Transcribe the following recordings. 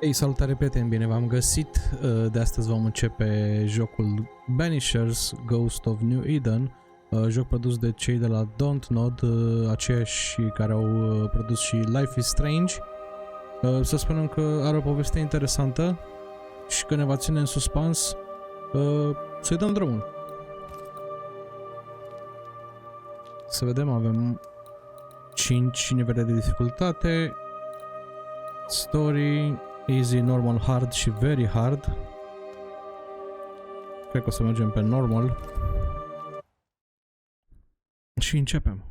Ei, salutare prieteni, bine v-am găsit. De astăzi vom începe jocul Banishers, Ghost of New Eden, joc produs de cei de la Dontnod, aceiași care au produs și Life is Strange. Să spunem că are o poveste interesantă și că ne va ține în suspans. Să-i dăm drumul. Să vedem, avem 5 nivele de dificultate: Story, Easy, Normal, Hard și Very Hard. Cred că o să mergem pe Normal. Și începem.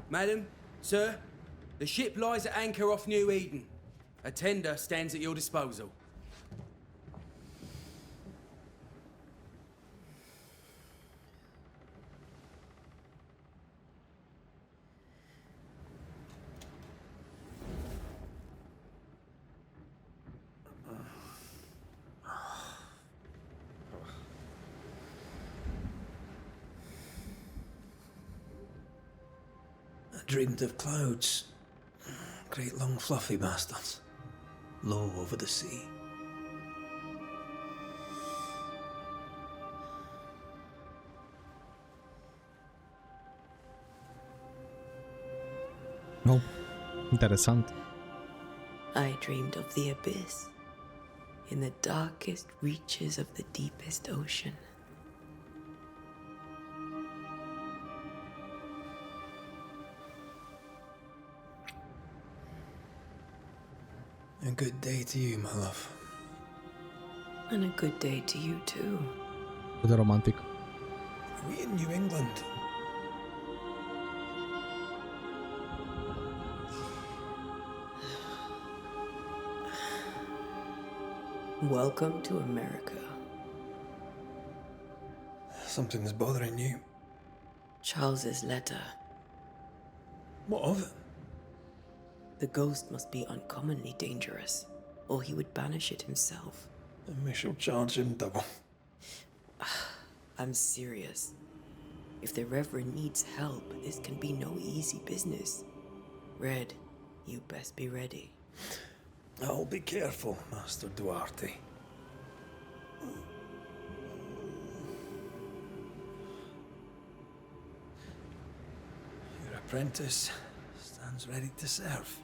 Madam, sir, the ship lies at anchor off New Eden. A tender stands at your disposal. Dreamed of clouds, great long fluffy bastards, low over the sea. Oh, interesant. I dreamed of the abyss, in the darkest reaches of the deepest ocean. A good day to you, my love. And a good day to you too. Cât de romantic. Are we in New England? Welcome to America. Something's bothering you. Charles's letter. What of it? The ghost must be uncommonly dangerous, or he would banish it himself. And we shall charge him double. I'm serious. If the Reverend needs help, this can be no easy business. Red, you best be ready. I'll be careful, Master Duarte. Your apprentice stands ready to serve.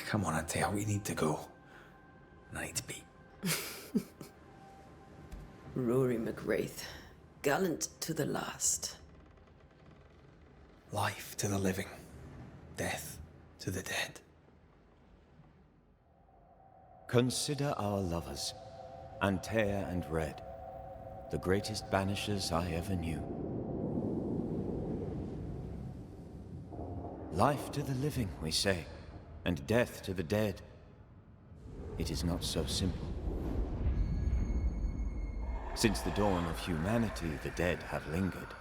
Come on, Atea, we need to go. I need to be. Rory McWraith, gallant to the last. Life to the living, death to the dead. Consider our lovers, Antea and Red, the greatest banishers I ever knew. Life to the living, we say, and death to the dead. It is not so simple. Since the dawn of humanity, the dead have lingered.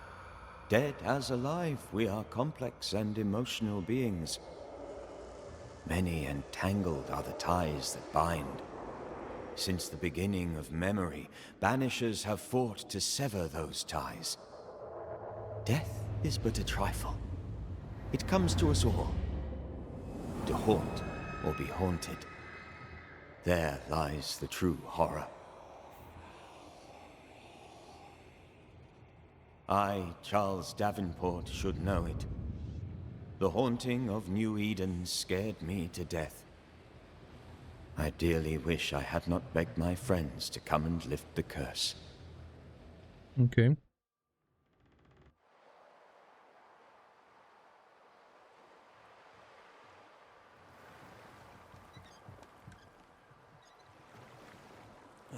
Dead as alive, we are complex and emotional beings. Many and tangled are the ties that bind. Since the beginning of memory, banishers have fought to sever those ties. Death is but a trifle. It comes to us all. To haunt or be haunted. There lies the true horror. I, Charles Davenport, should know it. The haunting of New Eden scared me to death. I dearly wish I had not begged my friends to come and lift the curse. Ok.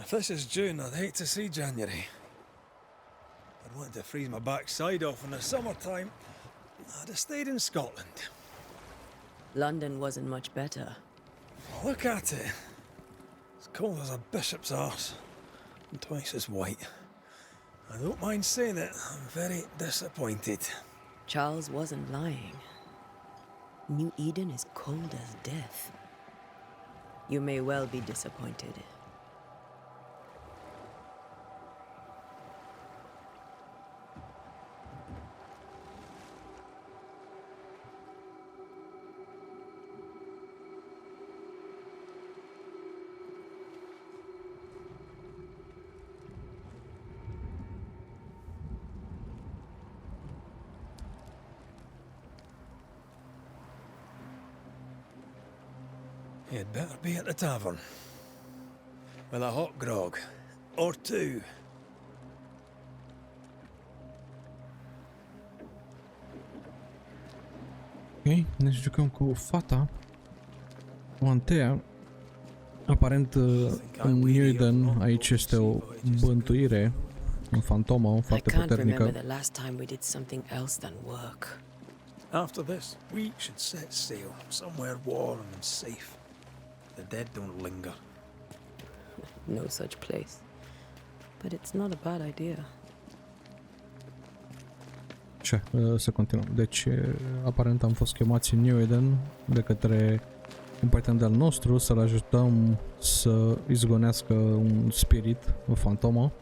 If this is June, I'd hate to see January. I'd want to freeze my backside off in the summertime. I'd have stayed in Scotland. London wasn't much better. Look at it. It's cold as a bishop's arse. And twice as white. I don't mind saying it, I'm very disappointed. Charles wasn't lying. New Eden is cold as death. You may well be disappointed. You'd better be at the tavern. With a hot grog. Or two. Ok, ne jucăm cu fata. O antea. Aparent în New Eden aici este o bântuire, o fantomă I foarte can't remember puternică. the last time we did something else than work. After this, we should set sail somewhere warm and safe. The dead don't linger. No such place. But it's not a bad idea. Așa, să continuăm. Deci, aparent am fost chemați în New Eden de către un prieten de-al nostru să-l ajutăm să izgonească un spirit, o fantomă.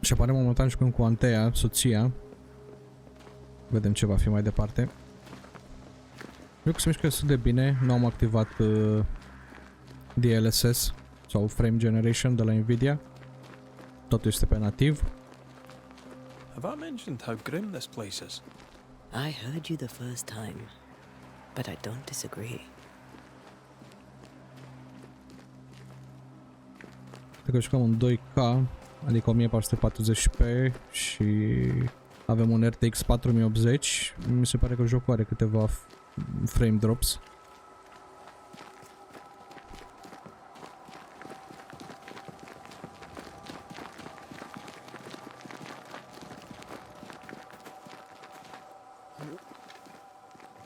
Și aparent momentan jucăm cu Antea, soția. Vedem ce va fi mai departe. Eu că se mișcă destul de bine, nu am activat DLSS sau Frame Generation de la Nvidia. Totul este pe nativ. Have I mentioned how grim this place is? I heard you the first time, but I don't disagree. Cred că jucăm în 2K, adică 1440p și avem un RTX 4080. Mi se pare că jocul are câteva frame drops.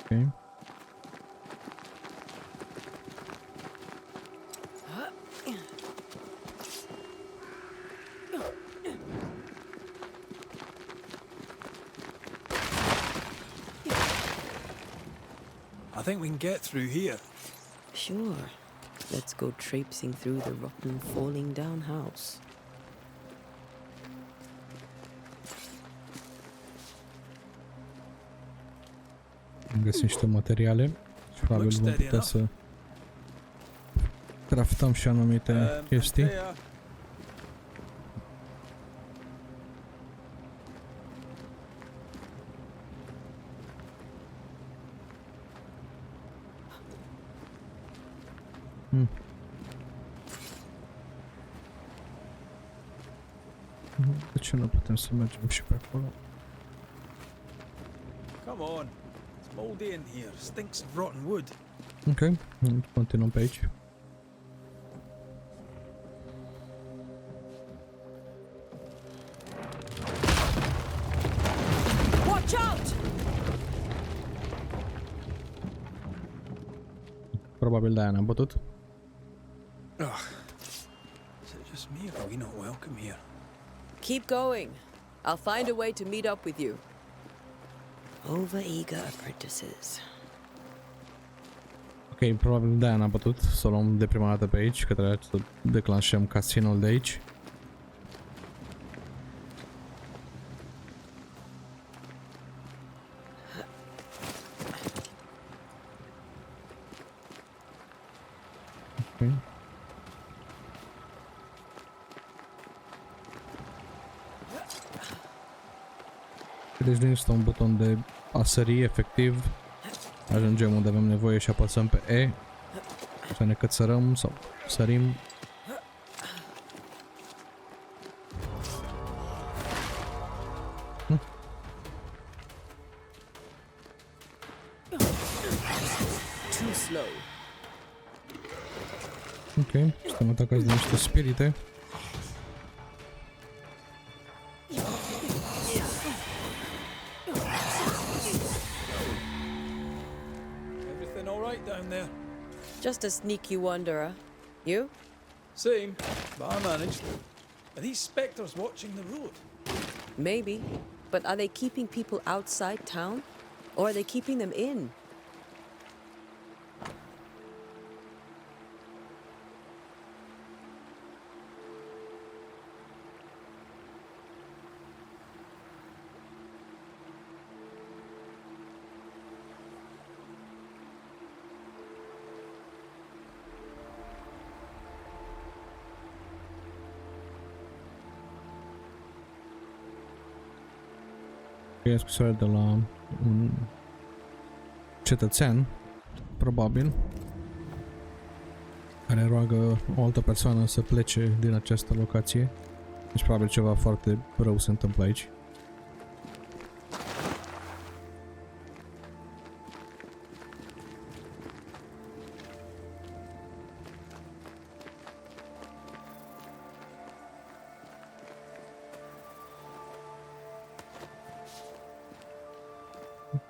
Ok. I think we can get through here. Sure. Let's go traipsing through the rotten, falling down house. Am găsit niște materiale și probabil vom putea să craftăm și anumite chestii. Antea, De ce nu putem să mergem și pe acolo? come on. It's mouldy in here. Stinks of rotten wood. Ok, continuăm pe aici. Watch out! Probabil de-aia ne-am bătut. Is it just me or are we not welcome here? Keep going. I'll find a way to meet up with you. Over-eager apprentices. Ok, probabil de-aia ne-am bătut. Să o luăm de prima dată pe aici, că trebuie să declanșăm casinul de aici. Ok. Deci nu este un buton de a sări, efectiv. Ajungem unde avem nevoie și apăsăm pe E. Să ne cățărăm sau sărim. Too slow. Ok, suntem atacați de niște spirite. Everything all right down there? Just a sneaky wanderer. You? Same, but I managed. Are these spectres watching the road? Maybe. But are they keeping people outside town? Or are they keeping them in? E scrisoare de la un cetățean, probabil, care roagă o altă persoană să plece din această locație. Deci probabil ceva foarte rău se întâmplă aici.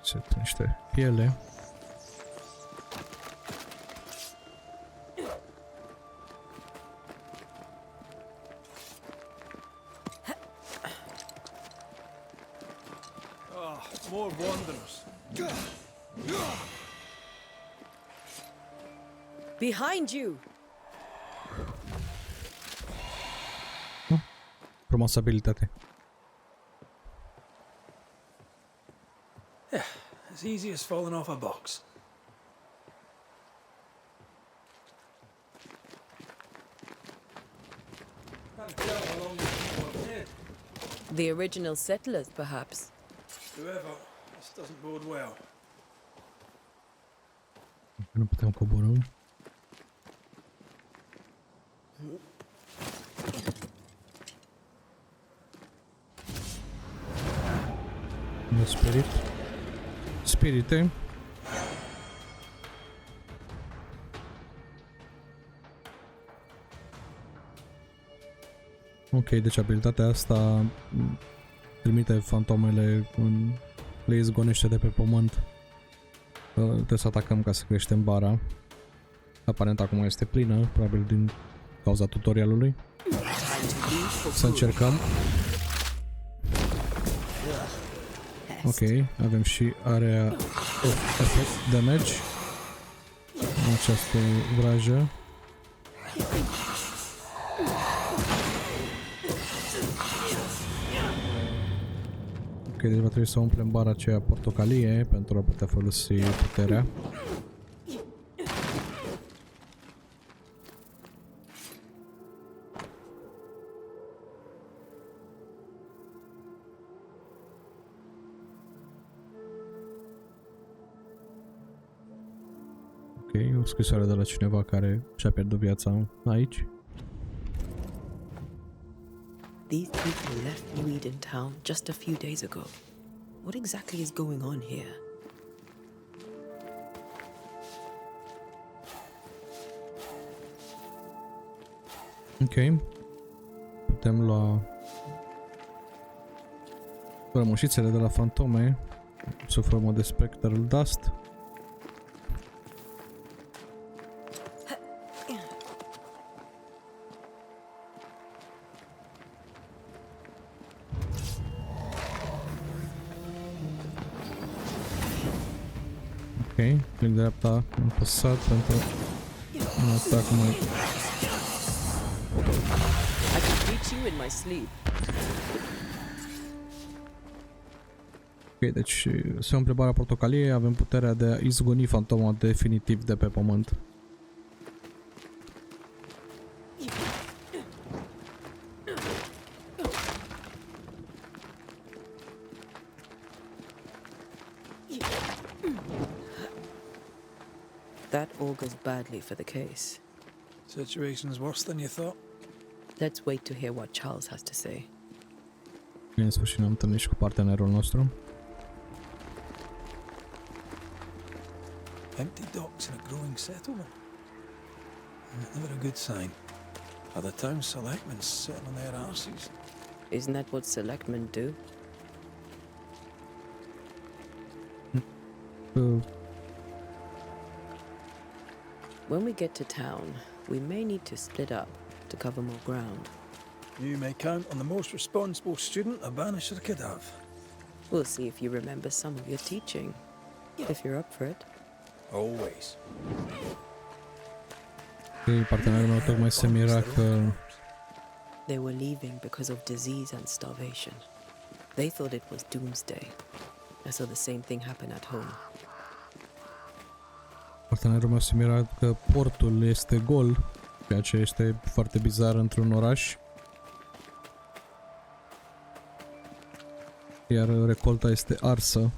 Se niște piele. More wanderers. Behind you! Frumoasă abilitate. As easy as falling off a box. Can't tell how long these people have lived. The original settlers, perhaps. Whoever, this doesn't bode well. Nu putem coborâ. Un spirit. Spirite. Ok, deci abilitatea asta trimite fantomele le izgonește de pe pământ. Trebuie să atacăm ca să creștem bara. Aparent acum este plină, probabil din cauza tutorialului. Să încercăm. Ok, avem și area of effect damage în această vrajă. Ok, deci va trebui să umplem bara aceea portocalie pentru a putea folosi puterea. Ok, o scrisoare de la cineva care și-a pierdut viața aici. These people left New Eden town just a few days ago. What exactly is going on here? Ok. Putem lua rămășițele de la fantome sub formă de spectral dust. Ok, click dreapta am apăsat pentru un atac mai... I can reach you in my sleep. Ok, deci se umple bara portocalie, avem puterea de a izgoni fantoma definitiv de pe pământ. That augurs badly for the case. Situation's worse than you thought. Let's wait to hear what Charles has to say. Bine, în sfârșit ne-am întâlnit și cu partenerul nostru. Empty docks in a growing settlement. Never a good sign. Are the town selectmen sitting on their arses? Isn't that what selectmen do? When we get to town, we may need to split up to cover more ground. You may count on the most responsible student a Banisher could have. We'll see if you remember some of your teaching, if you're up for it. Always. Partenerul meu tocmai se mira că They were leaving because of disease and starvation. They thought it was doomsday. I saw the same thing happen at home. partenerul meu se mira că portul este gol, ceea ce este foarte bizar într-un oraș. Iar recolta este arsă.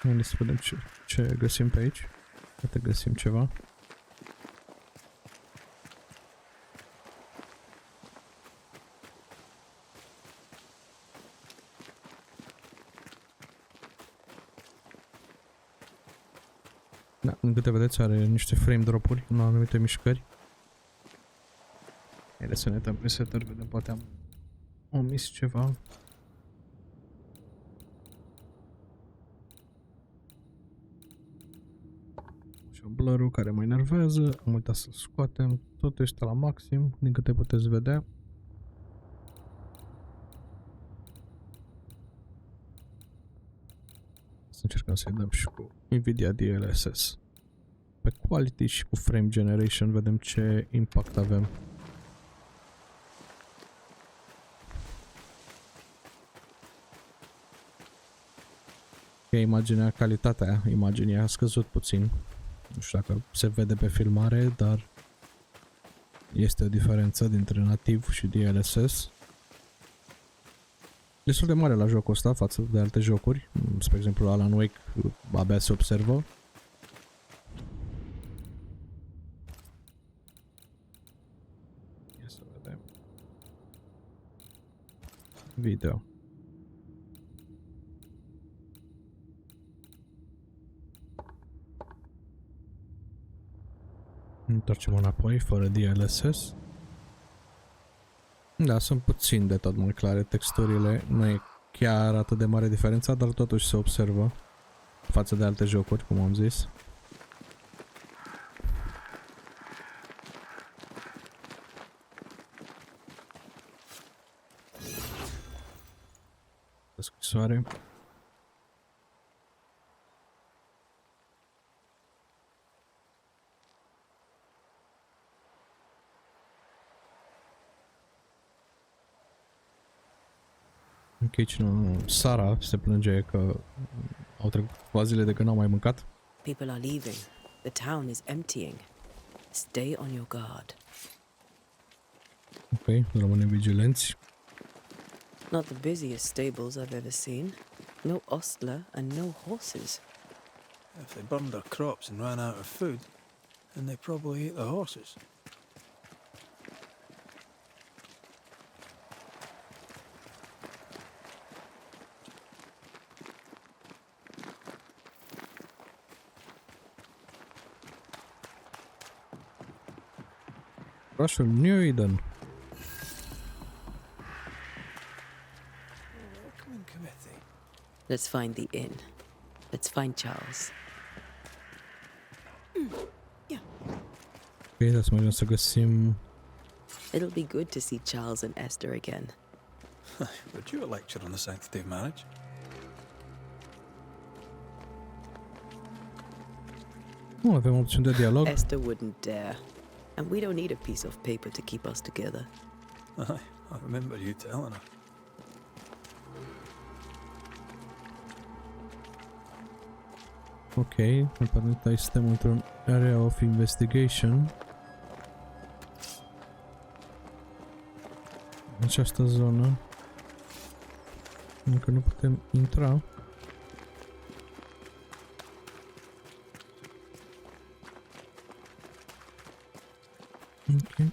Hai să vedem ce găsim pe aici. Poate găsim ceva. Da, în câte vedeți are niște frame drop-uri în anumite mișcări. Haideți să ne uităm pe setări, vedem, poate am omis ceva. Și blur-ul care mă enervează, am uitat să-l scoatem, totul este la maxim, din câte puteți vedea. Să încercăm să-i dăm și cu Nvidia DLSS. Pe quality și cu frame generation vedem ce impact avem. Calitatea imaginii a scăzut puțin. Nu știu dacă se vede pe filmare, dar este o diferență dintre nativ și DLSS. Destul de mare la jocul ăsta față de alte jocuri. Spre exemplu Alan Wake abia se observă. Ia să vedem. Video. Întoarcem înapoi, fără DLSS. Da, sunt puțin de tot mai clare texturile, nu e chiar atât de mare diferența, dar totuși se observă față de alte jocuri, cum am zis. Scrisoare. Ok, Sara se plânge că au trecut câteva zile de când n-au mai mâncat. People are leaving. The town is emptying. Stay on your guard. Ok, rămânem vigilenți. Not the busiest stables I've ever seen. No ostler and no horses. If they burned their crops and ran out of food, then they probably ate the horses. Orașul New Eden. Let's find the inn. Let's find Charles. Ok, să mergem să găsim... It'll be good to see Charles and Esther again. Would you a lecture on the sanctity of marriage? Nu avem opțiuni de dialog. Esther wouldn't dare. And we don't need a piece of paper to keep us together. I remember you telling her. Ok, aparent aici suntem într-un area of investigation. În această zonă încă nu putem intra. Ok.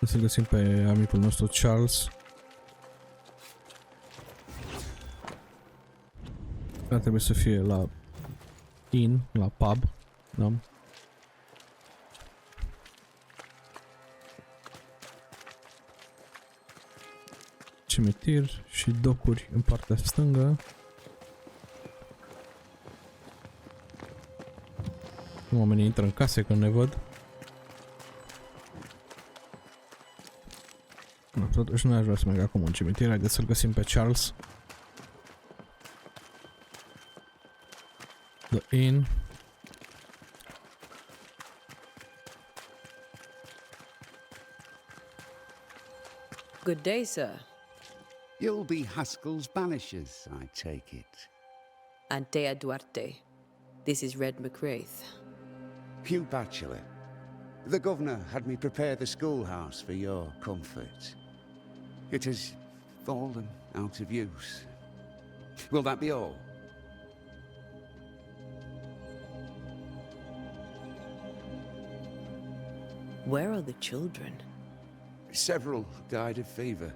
Să găsim pe amicul nostru Charles. Ar trebui să fie la inn, la pub, da? Cimitir și docuri în partea stângă. Oamenii intră în case când ne văd. No, totuși nu aș vrea să merg acum în cimitir, haideți să-l găsim pe Charles. The Inn. Good day, sir. You'll be Haskell's Banishers, I take it. Antea Duarte. This is Red McWraith. Hugh Bachelor. The governor had me prepare the schoolhouse for your comfort. It has fallen out of use. Will that be all? Where are the children? Several died of fever.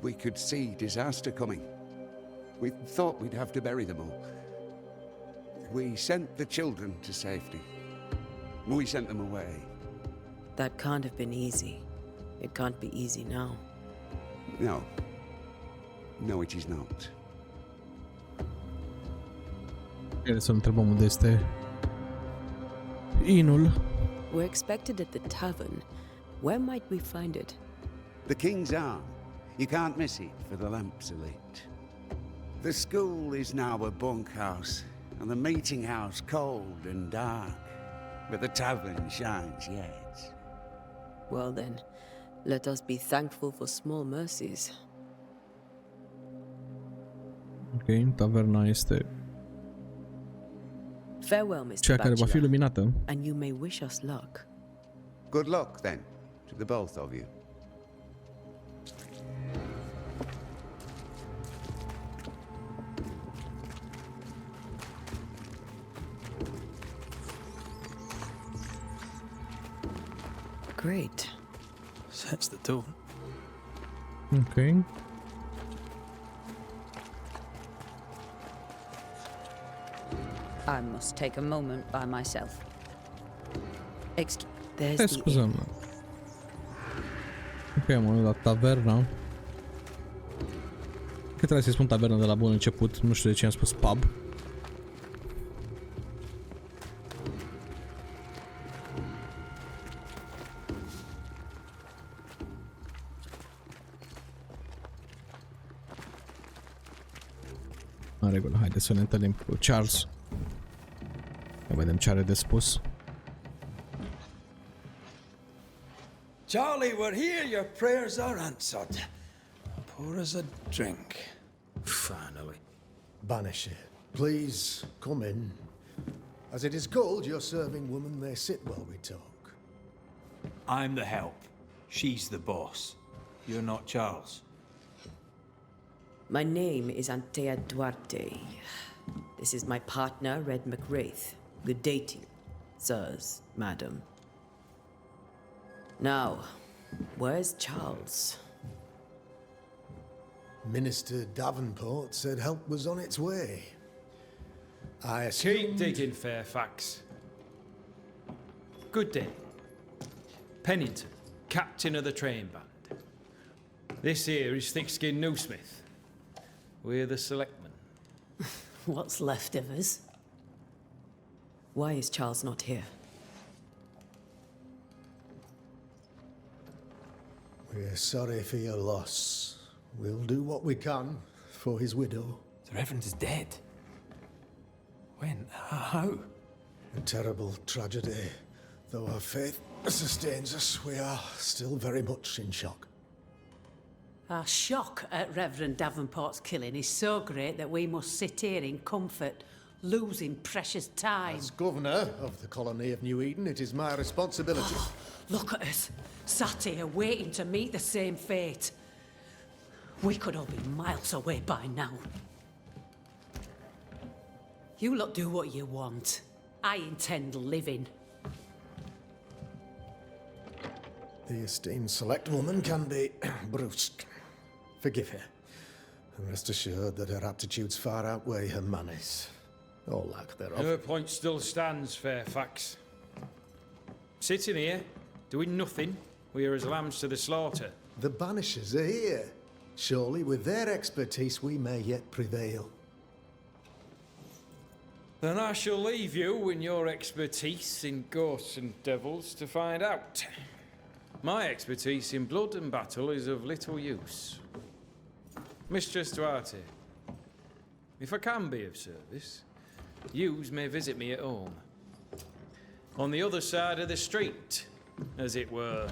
We could see disaster coming. We thought we'd have to bury them all. We sent the children to safety. We sent them away. That can't have been easy. It can't be easy now. No. No, it is not. Trebuie să întrebăm unde este innul. We're expected at the tavern. Where might we find it? The King's Arm. You can't miss it, for the lamps are lit. The school is now a bunkhouse, and the meeting house cold and dark. But the tavern shines yet. Well then, let us be thankful for small mercies. Ok, taverna este Farewell, Mr. cea care va fi Bachelor, luminată. and you may wish us luck. Good luck, then, to the both of you. Great. Sets the tone. Ok. I must take a moment by myself. There's Te the scuzăm. inn. Ok, am ajuns la taverna. Că trebuie să-i spun taverna de la bun început. Nu știu de ce am spus pub. În regulă, haideți să ne întâlnim cu Charles. Să vedem ce are de spus. Charlie, we're here. Your prayers are answered. Pour us a drink. Finally. Banisher, please come in. As it is called, your serving woman may sit while we talk. I'm the help. She's the boss. You're not Charles. My name is Antea Duarte. This is my partner, Red McWraith. Good day to you, sirs, madam. Now, where's Charles? Minister Davenport said help was on its way. I Keep assumed... digging, Fairfax. Good day. Pennington, captain of the train band. This here is thick-skinned Newsmith. We're the selectmen. What's left of us? Why is Charles not here? We're sorry for your loss. We'll do what we can for his widow. The Reverend is dead. When? How? A terrible tragedy. Though our faith sustains us, we are still very much in shock. Our shock at Reverend Davenport's killing is so great that we must sit here in comfort, losing precious time. As governor of the colony of New Eden, it is my responsibility. Look at us, sat here waiting to meet the same fate. We could all be miles away by now. You lot do what you want. I intend living. The esteemed select woman can be brusque. Forgive her. And rest assured that her aptitudes far outweigh her manners, or lack thereof. Her point still stands, Fairfax. Sitting here, doing nothing, we are as lambs to the slaughter. The Banishers are here. Surely with their expertise we may yet prevail. Then I shall leave you and your expertise in ghosts and devils to find out. My expertise in blood and battle is of little use. Mistress Duarte, if I can be of service, yous may visit me at home. On the other side of the street, as it were.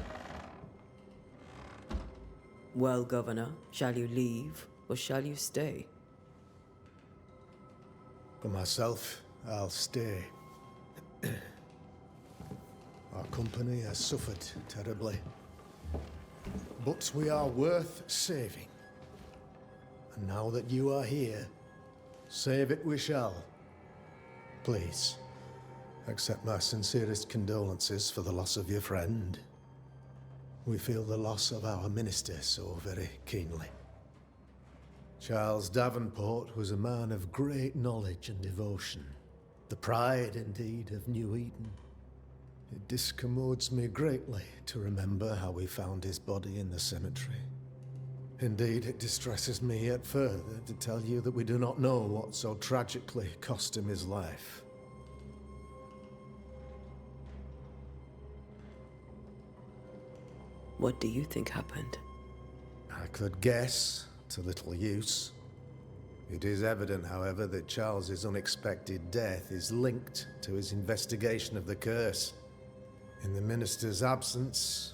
Well, Governor, shall you leave or shall you stay? For myself, I'll stay. Our company has suffered terribly. But we are worth saving. And now that you are here, save it we shall. Please, accept my sincerest condolences for the loss of your friend. We feel the loss of our minister so very keenly. Charles Davenport was a man of great knowledge and devotion, the pride indeed of New Eden. It discommodes me greatly to remember how we found his body in the cemetery. Indeed, it distresses me yet further to tell you that we do not know what so tragically cost him his life. What do you think happened? I could guess, to little use. It is evident, however, that Charles's unexpected death is linked to his investigation of the curse. In the minister's absence,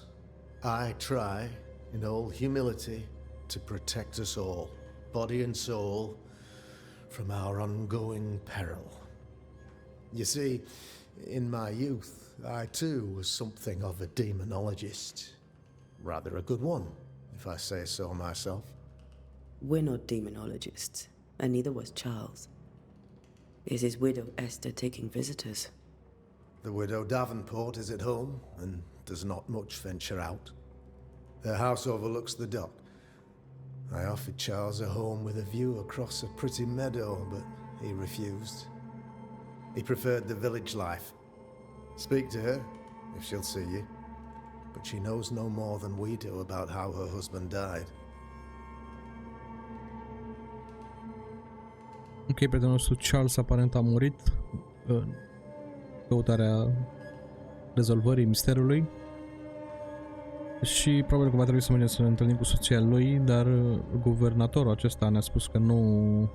I try, in all humility, to protect us all, body and soul, from our ongoing peril. You see, in my youth, I too was something of a demonologist. Rather a good one, if I say so myself. We're not demonologists, and neither was Charles. Is his widow Esther taking visitors? The widow Davenport is at home, and does not much venture out. Their house overlooks the dock. I offered Charles a home with a view across a pretty meadow, but he refused. He preferred the village life. Speak to her, if she'll see you. But she knows no more than we do about how her husband died. Ok, prietenul nostru Charles aparent a murit în căutarea rezolvării misterului și probabil că va trebui să mergem să ne întâlnim cu soția lui, dar guvernatorul acesta ne-a spus că nu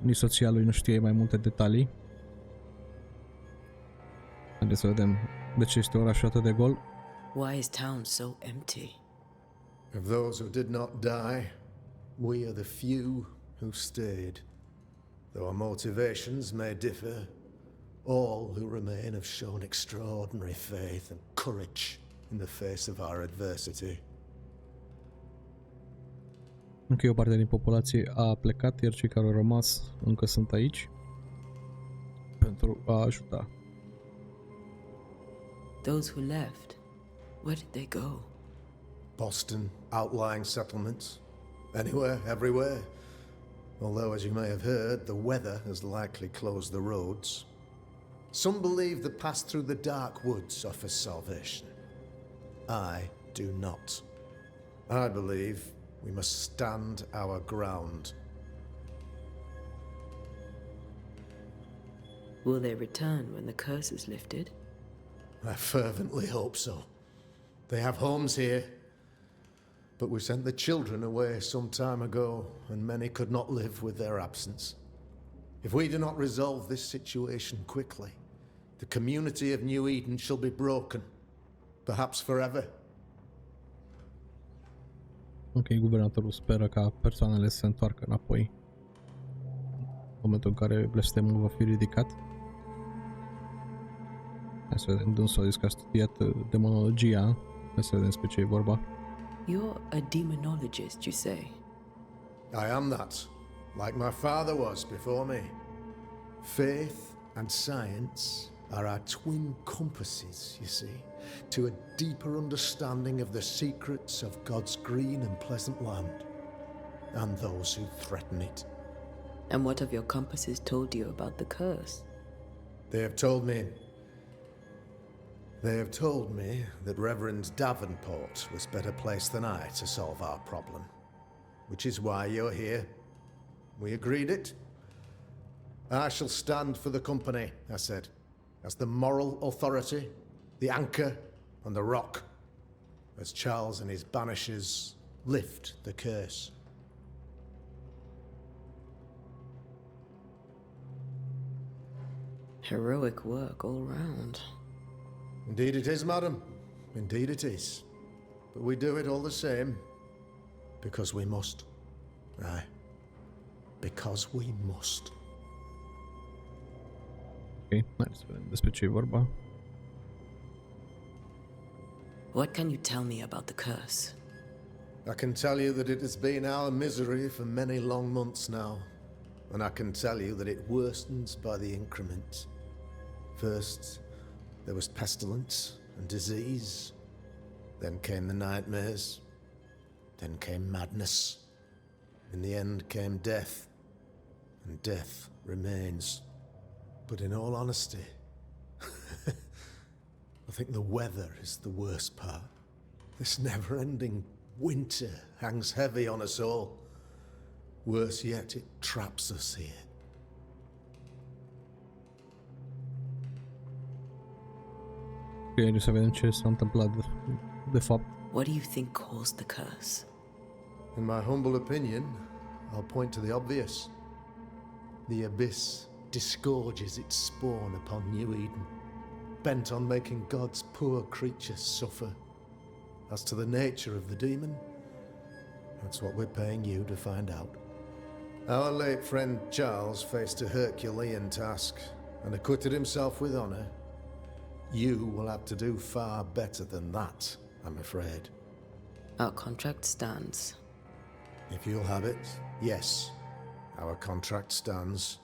nici soția lui nu știe mai multe detalii. Haideți să vedem de ce este orașul atât de gol. Why is town so empty? Of those who did not die, we are the few who stayed. Though our motivations may differ, all who remain have shown extraordinary faith and courage in the face of our adversity. Încă o parte din populație a plecat, iar cei care au rămas încă sunt aici pentru a ajuta. Those who left, where did they go? Boston, outlying settlements. Anywhere, everywhere. Although, as you may have heard, the weather has likely closed the roads. Some believe the path through the dark woods offers salvation. I do not. I believe we must stand our ground. Will they return when the curse is lifted? I fervently hope so. They have homes here. But we sent the children away some time ago, and many could not live with their absence. If we do not resolve this situation quickly, the community of New Eden shall be broken, perhaps forever. Ok, guvernatorul speră ca persoanele să se întoarcă înapoi în momentul în care blestemul va fi ridicat. Hai să vedem, dânsul a zis că a studiat demonologia. Hai să vedem despre ce e vorba. You're a demonologist, you say? I am that, like my father was before me. Faith and science are our twin compasses, you see, to a deeper understanding of the secrets of God's green and pleasant land. and those who threaten it. And what have your compasses told you about the curse? They have told me that Reverend Davenport was better placed than I to solve our problem. Which is why you're here. We agreed it. I shall stand for the company, I said, as the moral authority, the anchor, and the rock, as Charles and his Banishers lift the curse. Heroic work all round. Indeed it is, madam. Indeed it is. But we do it all the same. Because we must. Aye. Because we must. Ok, hai să vedem despre ce e vorba. What can you tell me about the curse? I can tell you that it has been our misery for many long months now. And I can tell you that it worsens by the increment. First, there was pestilence and disease. Then came the nightmares. Then came madness. In the end came death. And death remains. But in all honesty, I think the weather is the worst part. This never-ending winter hangs heavy on us all. Worse yet, it traps us here. Ok, să vedem ce s-a întâmplat de fapt. What do you think caused the curse? In my humble opinion, I'll point to the obvious. The abyss disgorges its spawn upon New Eden, bent on making God's poor creatures suffer. As to the nature of the demon, that's what we're paying you to find out. Our late friend Charles faced a Herculean task and acquitted himself with honor. You will have to do far better than that, I'm afraid. Our contract stands. If you'll have it, yes, our contract stands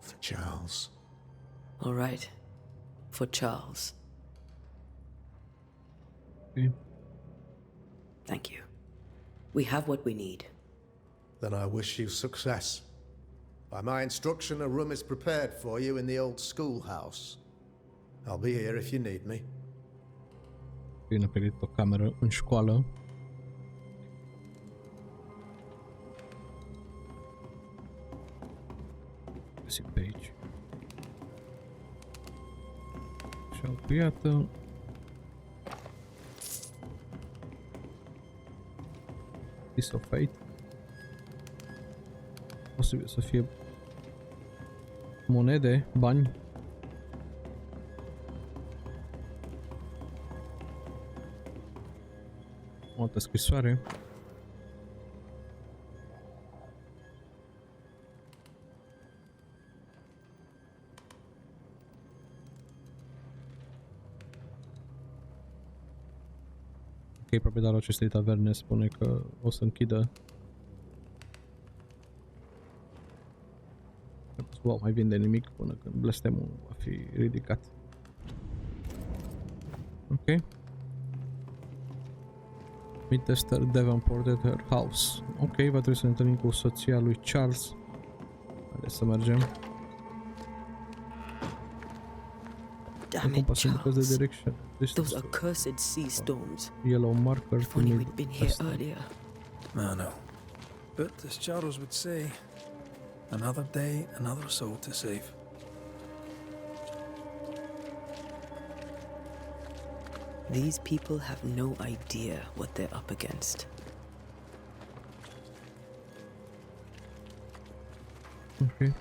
for Charles. All right. For Charles. Ok. Thank you. We have what we need. Then I wish you success. By my instruction, a room is prepared for you in the old schoolhouse. I'll be here if you need me. Bine, pe o cameră în școală. Găsim pe aici. Și altă iată. Piece of fate. Posibil să fie monede, bani. O altă scrisoare. Ok, proprietarul acestei taverne spune că o să închidă. Nu mai vinde nimic până când blestemul va fi ridicat. Ok. Meet Esther Davenport at her house. Ok, va trebui să ne întâlnim cu soția lui Charles. Haideți să mergem. Damn it, Charles. Direction. Those accursed sea storms. Yellow marker. If only we'd been here earlier. I know. But as Charles would say, another day, another soul to save. These people have no idea what they're up against. Ok.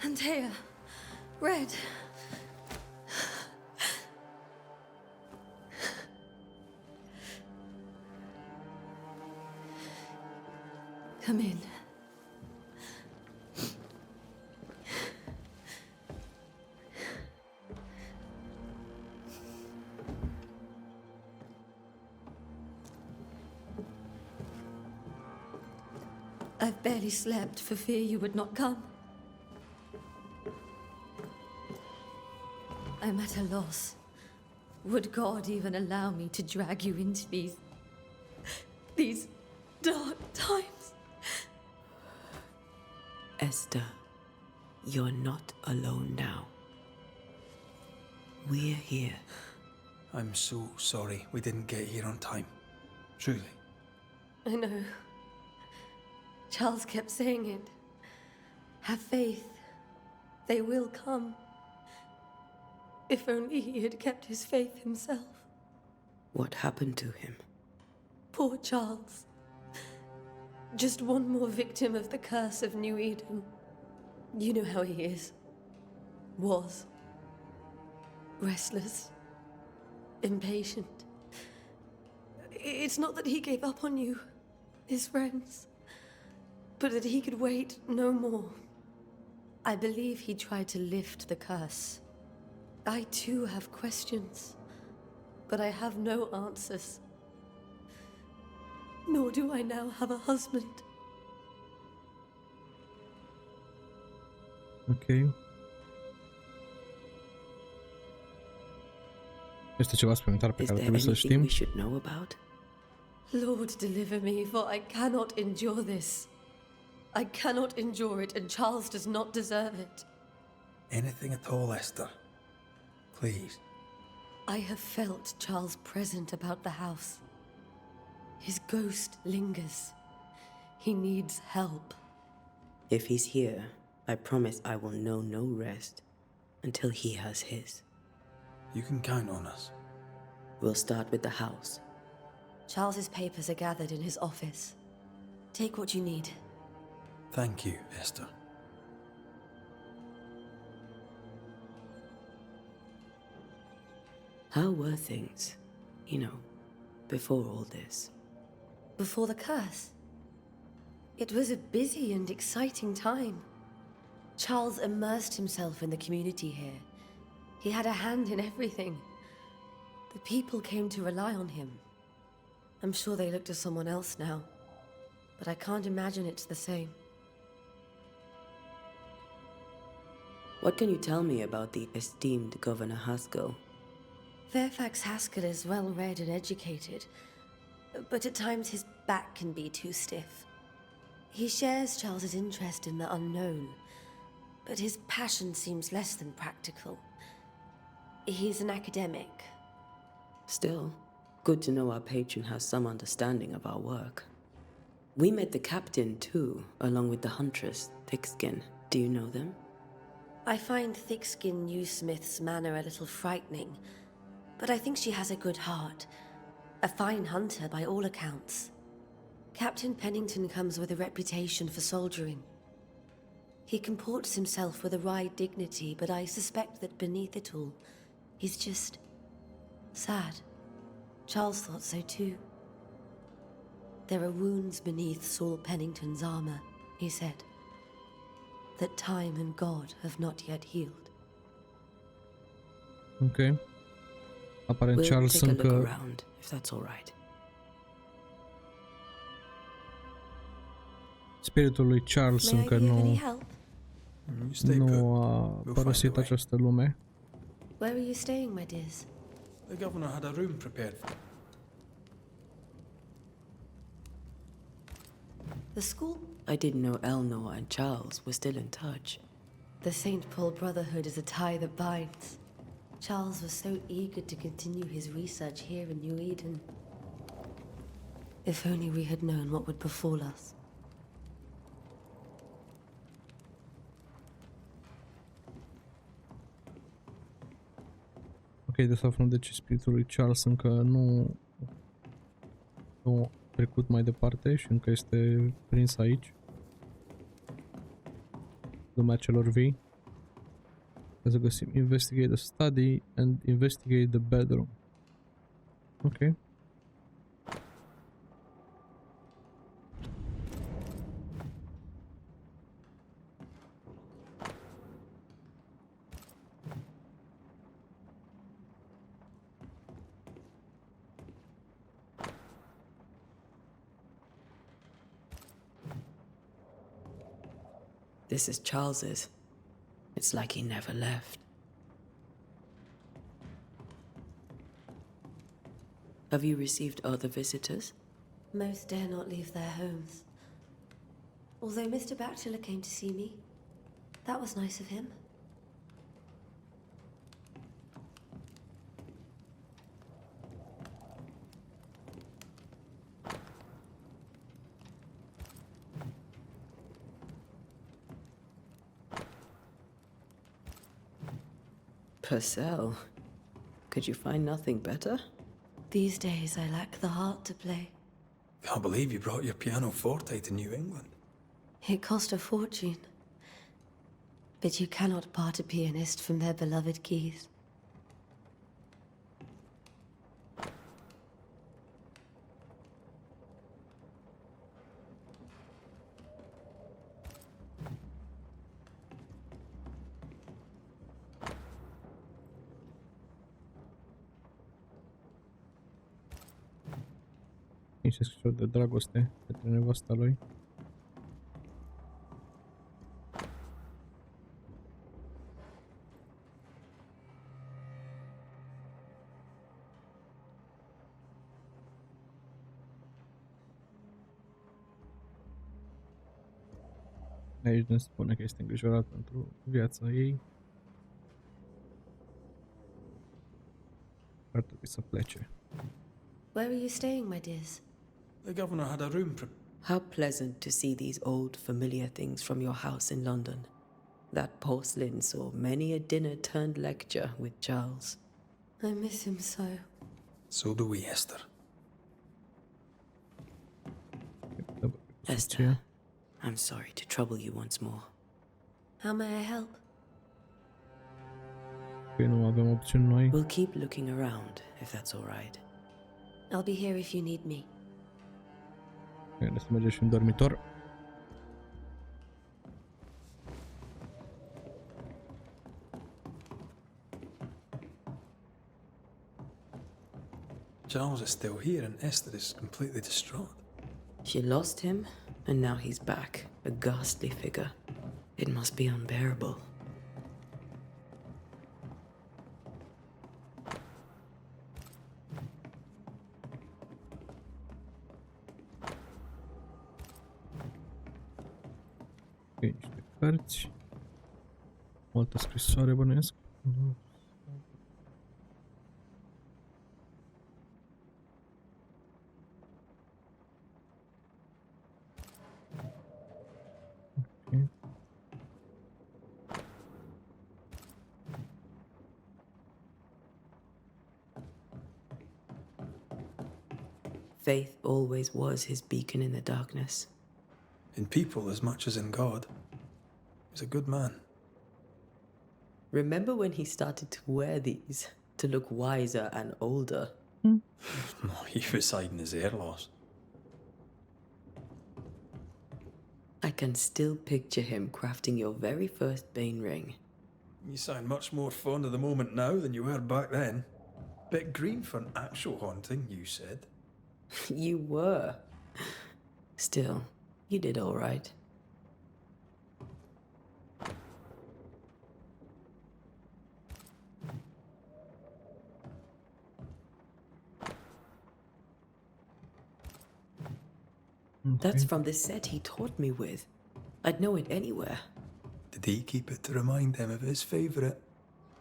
Antea, Red. Come in. I've barely slept for fear you would not come. I'm at a loss. Would God even allow me to drag you into these dark times? Esther, you're not alone now. We're here. I'm so sorry we didn't get here on time. Truly. I know. Charles kept saying it. Have faith. They will come. If only he had kept his faith himself. What happened to him? Poor Charles. Just one more victim of the curse of New Eden. You know how he is. Was. Restless. Impatient. It's not that he gave up on you, his friends, but that he could wait no more. I believe he tried to lift the curse. I too have questions, but I have no answers. Nor do I now have a husband. Ok. Este ceva suplimentar pe Is care there trebuie să anything știm? we should know about? Lord, deliver me, for I cannot endure this. I cannot endure it, and Charles does not deserve it. Anything at all, Esther. Please. I have felt Charles' present about the house. His ghost lingers. He needs help. If he's here, I promise I will know no rest until he has his. You can count on us. We'll start with the house. Charles's papers are gathered in his office. Take what you need. Thank you, Esther. How were things, before all this? Before the curse, it was a busy and exciting time. Charles immersed himself in the community here. He had a hand in everything. The people came to rely on him. I'm sure they look to someone else now, but I can't imagine it's the same. What can you tell me about the esteemed Governor Haskell? Fairfax Haskell is well read and educated, but at times his back can be too stiff. He shares Charles's interest in the unknown, but his passion seems less than practical. He's an academic. Still, good to know our patron has some understanding of our work. We met the captain too, along with the huntress, Thickskin. Do you know them? I find Thickskin Newsmith's manner a little frightening, but I think she has a good heart. A fine hunter by all accounts. Captain Pennington comes with a reputation for soldiering. He comports himself with a wry dignity, but I suspect that beneath it all, he's just sad. Charles thought so too. There are wounds beneath Saul Pennington's armor, he said, that time and God have not yet healed. Ok. Aparent We'll Charles take a look încă... around, if that's all right. Spiritul lui Charles May I încă be of any nu, help? You stay put. nu a find părăsit a way. această lume. Where are you staying, my dears? The governor had a room prepared for The school? I didn't know Eleanor and Charles were still in touch. The St. Paul Brotherhood is a tie that binds. Charles was so eager to continue his research here in New Eden. If only we had known what would befall us. Ok, de să aflăm de ce spiritul lui Charles încă nu a trecut mai departe și încă este prins aici. Lumea celor vii. Să găsim investigate the study and investigate the bedroom. Ok. This is Charles's. It's like he never left. Have you received other visitors? Most dare not leave their homes. Although Mr. Bachelor came to see me. That was nice of him. Purcell. Could you find nothing better? These days I lack the heart to play. Can't believe you brought your piano forte to New England. It cost a fortune. But you cannot part a pianist from their beloved keys. Niște scrisori de dragoste către nevasta lui. Aici ne spune că este îngrijorat pentru viața ei. Ar trebui să plece. Where are you staying, my dears? The governor had a room How pleasant to see these old, familiar things from your house in London. That porcelain saw many a dinner-turned-lecture with Charles. I miss him so. So do we, Esther. Esther, I'm sorry to trouble you once more. How may I help? Păi nu avem opțiuni noi. We'll keep looking around, if that's all right. I'll be here if you need me. Bine, să mergem și în dormitor. Charles is still here and Esther is completely distraught. She lost him, and now he's back, a ghastly figure. It must be unbearable. Ok, niște cărți. O altă scrisoare bănuiesc. Ok. Faith always was his beacon in the darkness. In people as much as in God. He's a good man. Remember when he started to wear these to look wiser and older? He was hiding his hair loss. I can still picture him crafting your very first Bane ring. You sound much more fond of the moment now than you were back then. Bit green for an actual haunting, you said. You were. Still, you did all right. That's from the set he taught me with. I'd know it anywhere. Did he keep it to remind him of his favourite?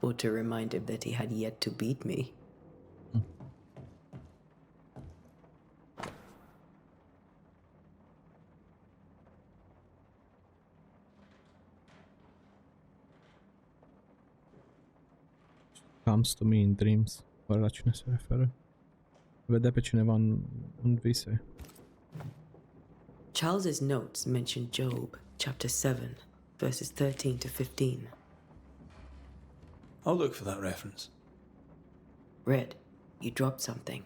Or to remind him that he had yet to beat me. Comes to me in dreams. Oare la cine se referă? Vedea pe cineva în vise. Charles's notes mention Job, chapter 7, verses 13 to 15. I'll look for that reference. Red, you dropped something.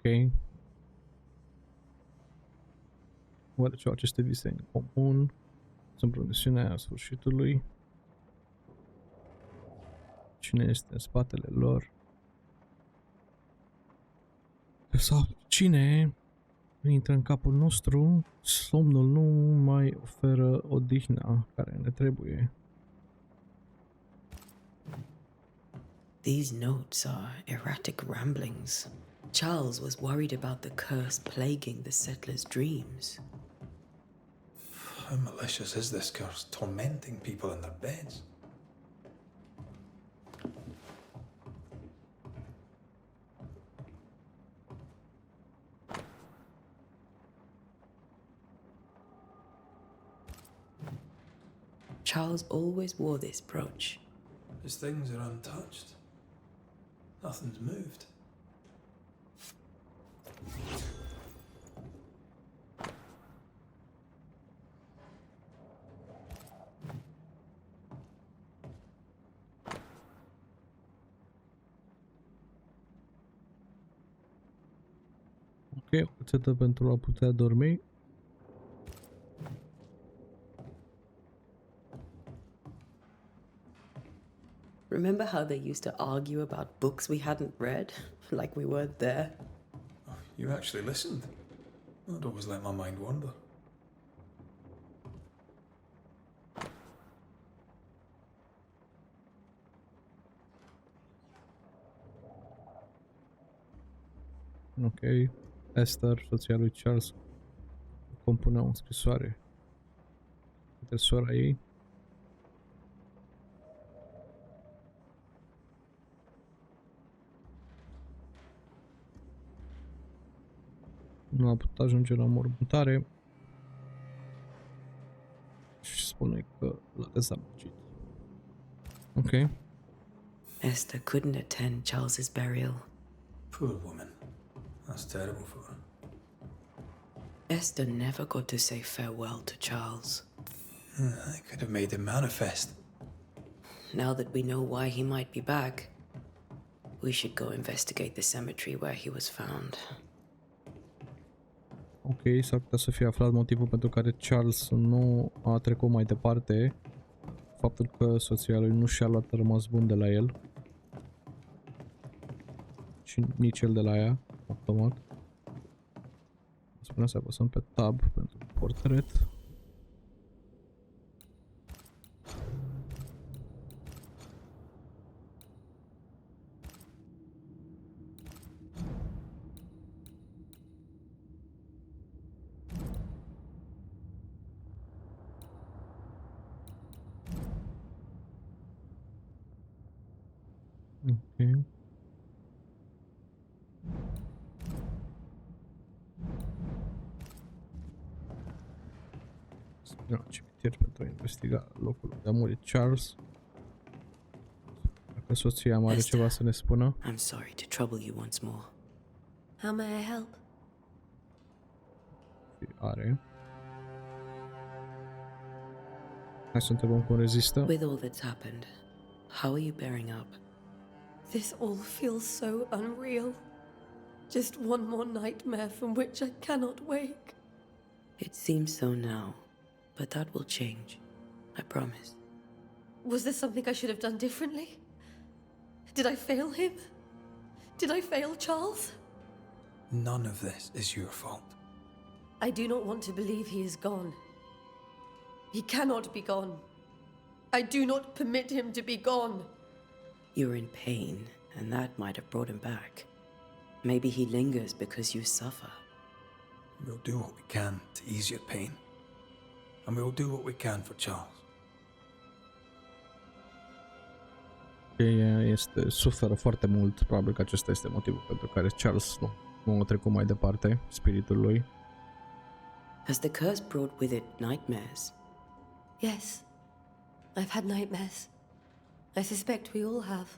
Ok. Oare ce au aceste vise în comun? Sunt promisiunea sfârșitului. Cine este în spatele lor? Sau cine intră în capul nostru? Somnul nu mai oferă odihna care ne trebuie. These notes are erratic ramblings. Charles was worried about the curse plaguing the settlers' dreams. How malicious is this curse, tormenting people in their beds? Charles always wore this brooch. His things are untouched. Nothing's moved. Ok, o rețetă pentru a putea dormi. Remember how they used to argue about books we hadn't read? Like we weren't there? Oh, you actually listened. I'd always let my mind wander. Ok. Esther, soția lui Charles, compunea o scrisoare către sora ei. Nu a putut ajunge la mormântare și spune că l-a dezamăgit. Ok. Esther couldn't attend Charles's burial. Poor woman. That's terrible for her. Esther never got to say farewell to Charles. I could have made him manifest. Now that we know why he might be back, we should go investigate the cemetery where he was found. Ok, s-ar putea să fie aflat motivul pentru care Charles nu a trecut mai departe. Faptul că soția lui nu și-a luat rămas bun de la el. Și nici el de la ea, automat. Spunea să apăsăm pe tab pentru portret. Ok. La cimitir pentru a investiga locul unde a murit Charles. Dacă soția mai are ceva să ne spună. I'm sorry to trouble you once more. How may I help? Are. Hai să întrebăm cum rezistă. With all that's happened, how are you bearing up? This all feels so unreal. Just one more nightmare from which I cannot wake. It seems so now, but that will change. I promise. Was there something I should have done differently? Did I fail him? Did I fail Charles? None of this is your fault. I do not want to believe he is gone. He cannot be gone. I do not permit him to be gone. You're in pain, and that might have brought him back. Maybe he lingers because you suffer. We'll do what we can to ease your pain. And we'll do what we can for Charles. Suferă foarte mult, probabil că acesta este motivul pentru care Charles nu a trecut mai departe, spiritul lui. Has the curse brought with it nightmares? Yes, I've had nightmares. I suspect we all have.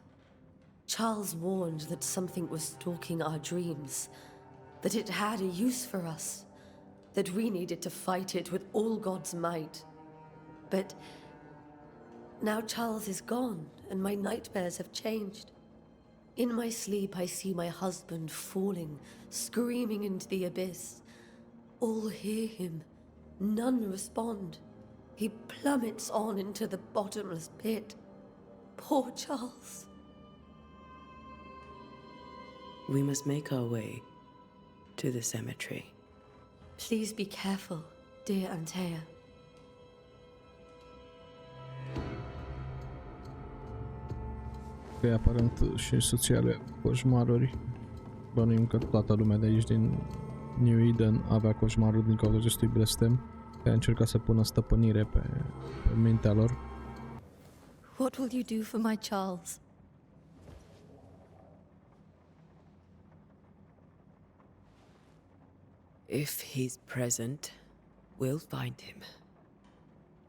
Charles warned that something was stalking our dreams, that it had a use for us, that we needed to fight it with all God's might. But now Charles is gone, and my nightmares have changed. In my sleep, I see my husband falling, screaming into the abyss. All hear him. None respond. He plummets on into the bottomless pit. Poor Charles. We must make our way to the cemetery. Please be careful, dear Antea. Că aparent și soția lui coșmaruri. Bănuim că toată lumea de aici din New Eden avea coșmaruri din cauza acestui blestem, care încerca să pună stăpânire pe mintea lor. What will you do for my Charles? If he's present, we'll find him.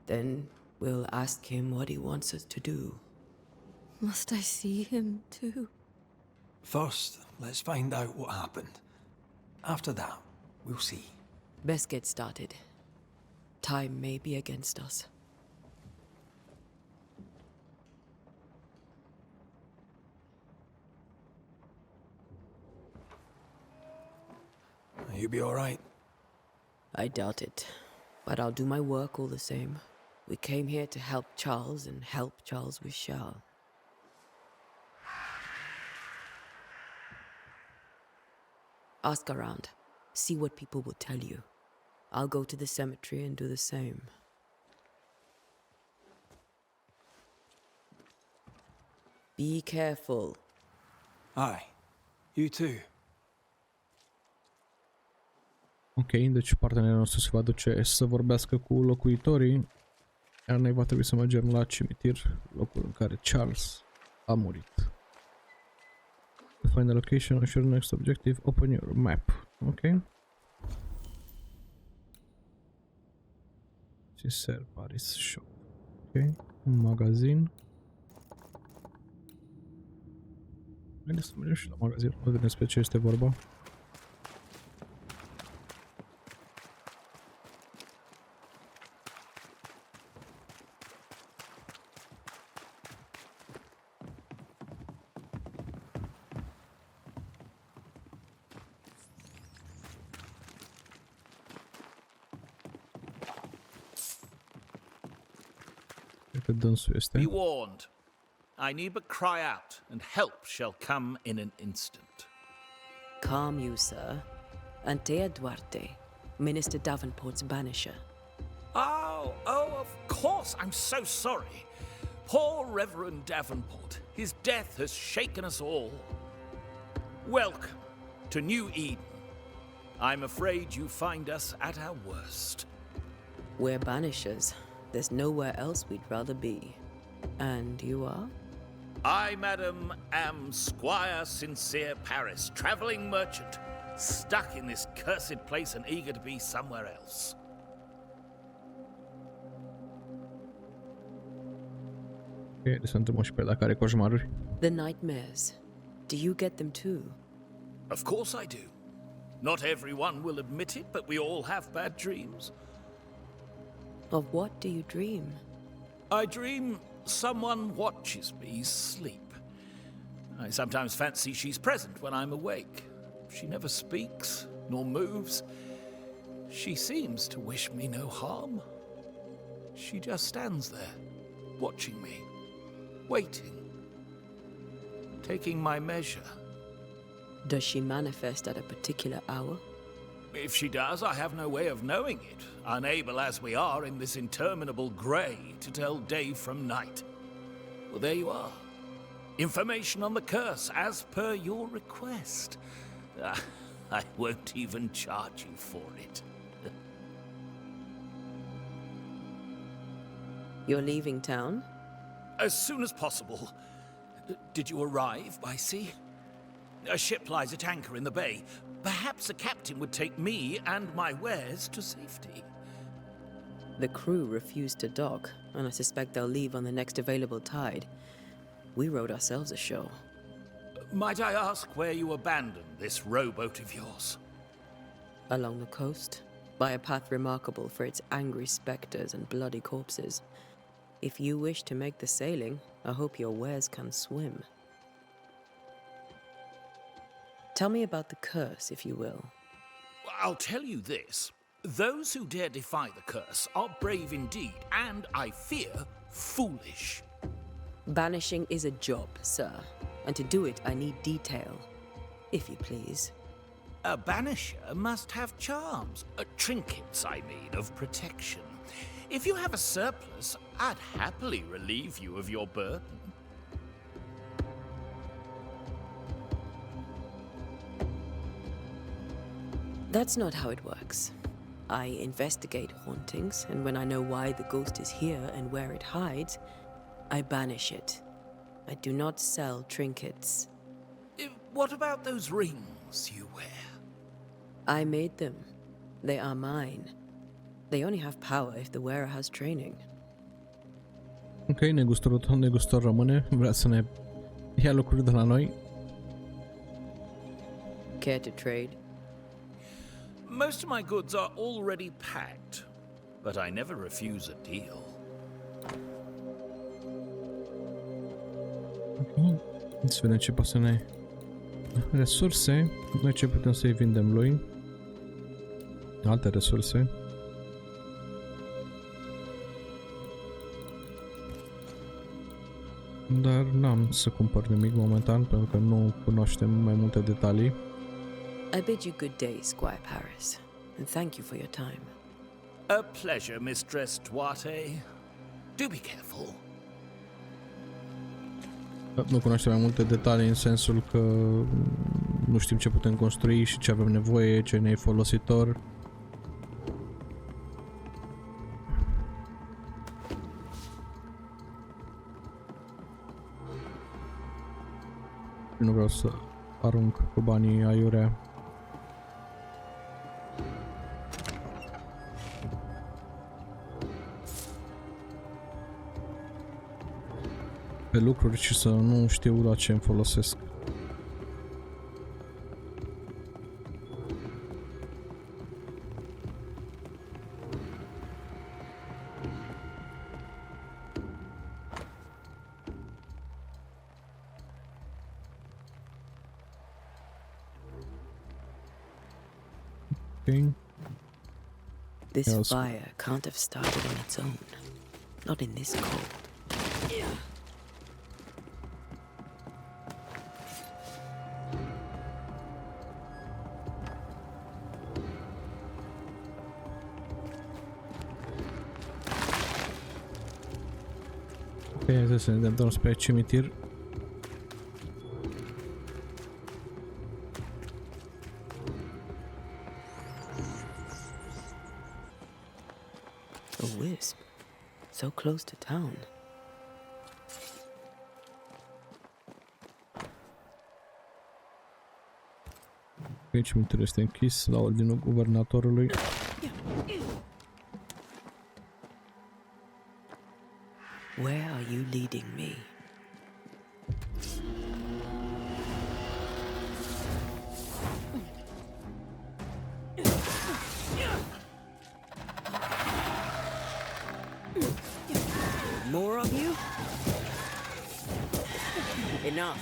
Then we'll ask him what he wants us to do. Must I see him too? First, let's find out what happened. After that, we'll see. Best get started. Time may be against us. You be all right? I doubt it, but I'll do my work all the same. We came here to help Charles, and help Charles we shall. Ask around. See what people will tell you. I'll go to the cemetery and do the same. Be careful. Aye. You too. Ok, deci partenerul nostru se va duce să vorbească cu locuitorii, iar noi va trebui să mergem la cimitir, locul în care Charles a murit. To find the location, ensure next objective, open your map. Ok. Sir Paris Shop. Ok. Un magazin. Haideți să mergem și la magazin, să vedem despre ce este vorba. Be warned. I need but cry out, and help shall come in an instant. Calm you, sir. Antea Duarte, Minister Davenport's banisher. Oh, of course. I'm so sorry. Poor Reverend Davenport. His death has shaken us all. Welcome to New Eden. I'm afraid you find us at our worst. We're banishers. There's nowhere else we'd rather be. And you are? I, madam, am Squire Sincere Paris, travelling merchant, stuck in this cursed place and eager to be somewhere else. Ok, să întâmplă și pe dacă are coșmaruri. The nightmares. Do you get them too? Of course I do. Not everyone will admit it, but we all have bad dreams. Of what do you dream? I dream someone watches me sleep. I sometimes fancy she's present when I'm awake. She never speaks, nor moves. She seems to wish me no harm. She just stands there, watching me, waiting, taking my measure. Does she manifest at a particular hour? If she does, I have no way of knowing it, unable as we are in this interminable grey to tell day from night. Well, there you are. Information on the curse, as per your request. I won't even charge you for it. You're leaving town? As soon as possible. Did you arrive by sea? A ship lies at anchor in the bay. Perhaps a captain would take me and my wares to safety. The crew refused to dock, and I suspect they'll leave on the next available tide. We rowed ourselves ashore. Might I ask where you abandoned this rowboat of yours? Along the coast, by a path remarkable for its angry spectres and bloody corpses. If you wish to make the sailing, I hope your wares can swim. Tell me about the curse, if you will. I'll tell you this. Those who dare defy the curse are brave indeed, and, I fear, foolish. Banishing is a job, sir. And to do it, I need detail. If you please. A banisher must have charms. Trinkets, I mean, of protection. If you have a surplus, I'd happily relieve you of your burden. That's not how it works. I investigate hauntings, and when I know why the ghost is here and where it hides, I banish it. I do not sell trinkets. What about those rings you wear? I made them. They are mine. They only have power if the wearer has training. Ok, negustor rămâne, vrea să ne ia lucruri de la noi. Care to trade? Most of my goods are already packed, but I never refuse a deal. Ok, să vedem ce poate să ne... Resurse, noi ce putem să-i vindem lui? Alte resurse. Dar n-am să cumpăr nimic momentan, pentru că nu cunoaștem mai multe detalii. I bid you good day, Squire Paris, and thank you for your time. A pleasure, Mistress Duarte. Do be careful. Nu cunoaștem mai multe detalii în sensul că nu știm ce putem construi și ce avem nevoie, ce ne e folositor. Nu vreau să arunc cu banii aiurea. Pe lucruri și să nu știu la ce îmi folosesc. Okay. This fire can't have started on its own. Not in this cold. Ok, hai să ne dăm spre cimitir. A wisp. So close to town. Ok, cimitirul este închis la ordinul guvernatorului. Where are you leading me? More of you? Enough.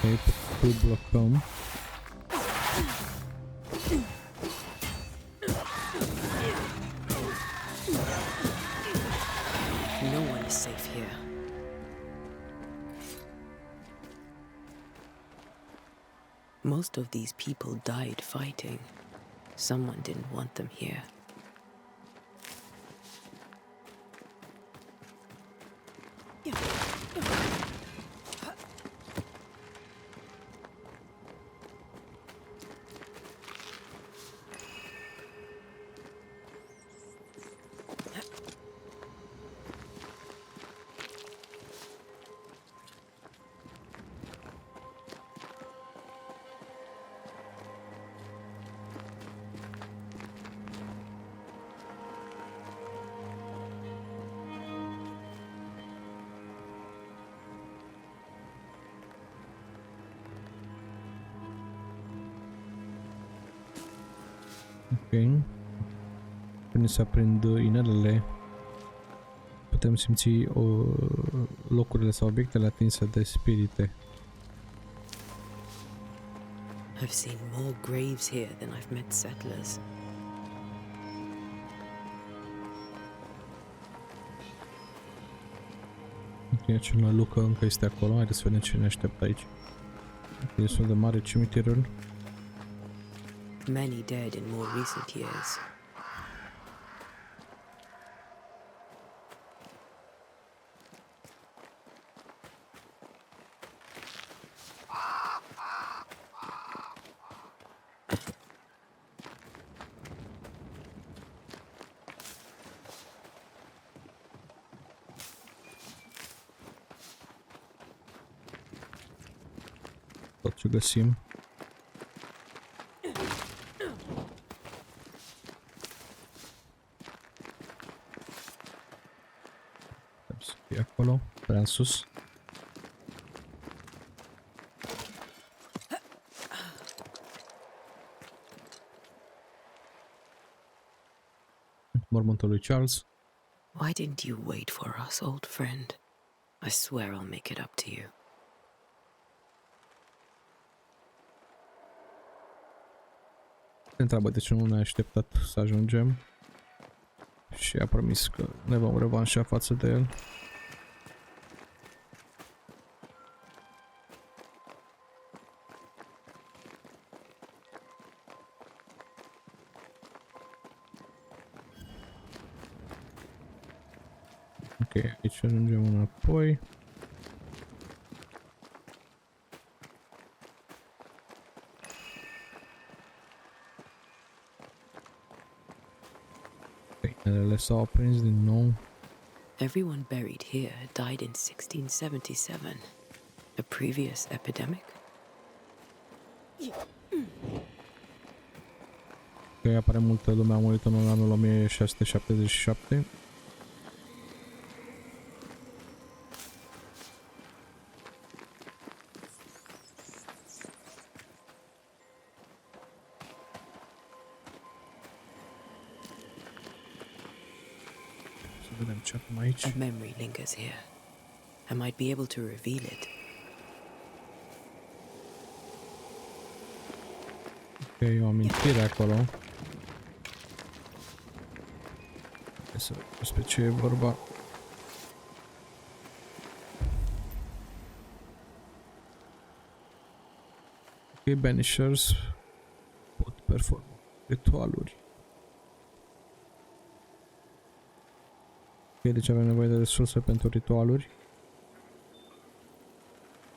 Ok, îl blocăm. No one is safe here. Most of these people died fighting. Someone didn't want them here. Ok. Când se aprind inelele, Putem simți locurile sau obiectele atinse de spirite. I've seen more graves here than I've met settlers. Ok, acel lucă încă este acolo. Haideți să vedem ce ne așteaptă aici. E destul de mare cimitirul. Many dead in more recent years. Tot ce găsim. Trebuie să fie acolo, prea în sus. Mormântul lui Charles. Why didn't you wait for us, old friend? I swear I'll make it up to you. Se întreabă de ce nu ne-a așteptat să ajungem și a promis că ne vom revanșa față de el. Ok, aici ajungem înapoi. Inelele s-au aprins din nou. Everyone buried here died in 1677. A previous epidemic? Ok, apare multă lume a murit în anul 1677. A memory lingers here. I might be able to reveal it. Ok, e o amintire acolo. Hai să vedem despre ce e vorba. Ok, Banishers pot performa ritualuri. Ok, deci avem nevoie de resurse pentru ritualuri.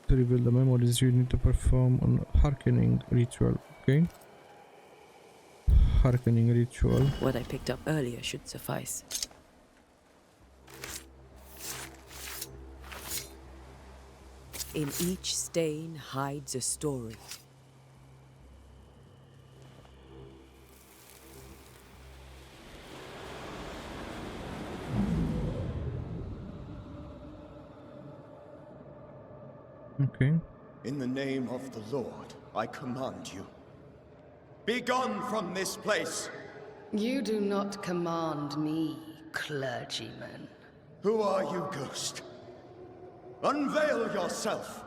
To reveal the memories, you need to perform a hearkening ritual. Ok? Hearkening ritual. What I picked up earlier should suffice. In each stain hides a story. Okay. In the name of the Lord, I command you. Be gone from this place! You do not command me, clergyman. Who are you, ghost? Unveil yourself!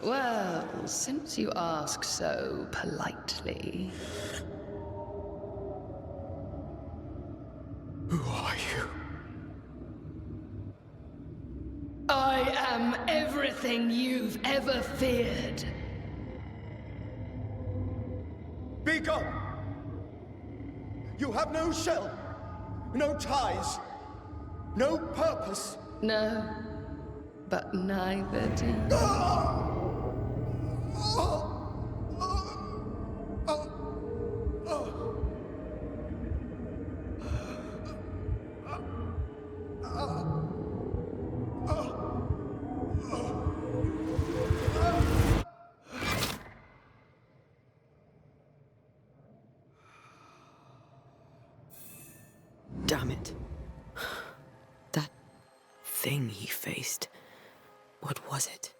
Well, since you ask so politely... Who are you? I am everything you've ever feared. Be gone! You have no shell, no ties, no purpose. No, but neither do you. Damn it. That thing he faced. What was it?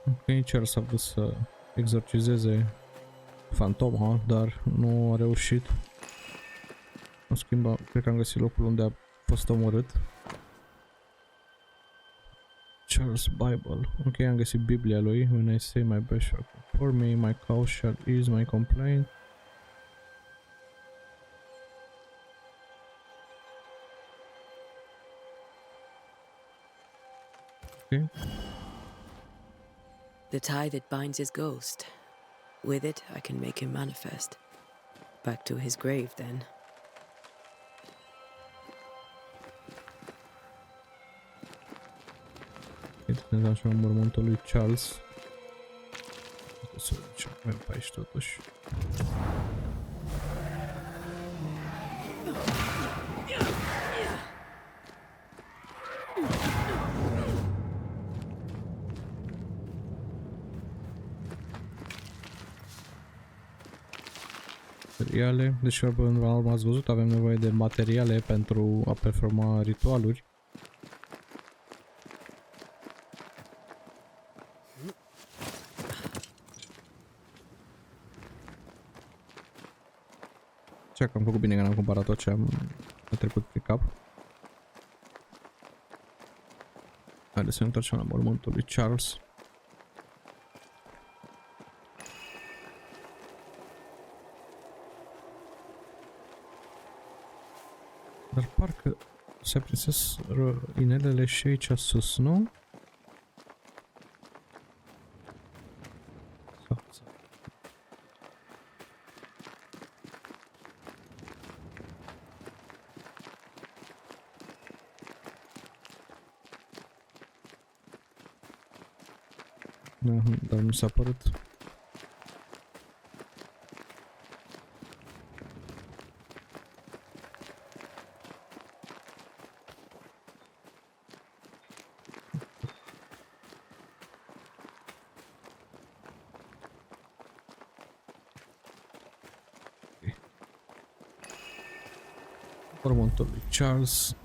Ok, Charles a vrut să exorcizeze fantoma, dar nu a reușit. Am schimbat, cred că am găsit locul unde a fost omorât. Charles Bible. Ok, am găsit Biblia lui. When I say my best shall for me, my cause shall ease my complaint. Ok. The tie that binds his ghost. With it, I can make him manifest. Back to his grave, then. Ne dăm și mormântul lui Charles. Să ducem mai pe aici totuși. Materiale, deci ați văzut, avem nevoie de materiale pentru a performa ritualuri. Așa că am făcut bine că n-am cumpărat tot ce am trecut prin cap. Haideți să ne întoarcem la mormântul lui Charles. Dar parcă se prinsesc inelele și aici sus, nu? Dar nu s-a părut. Mormântul lui Charles.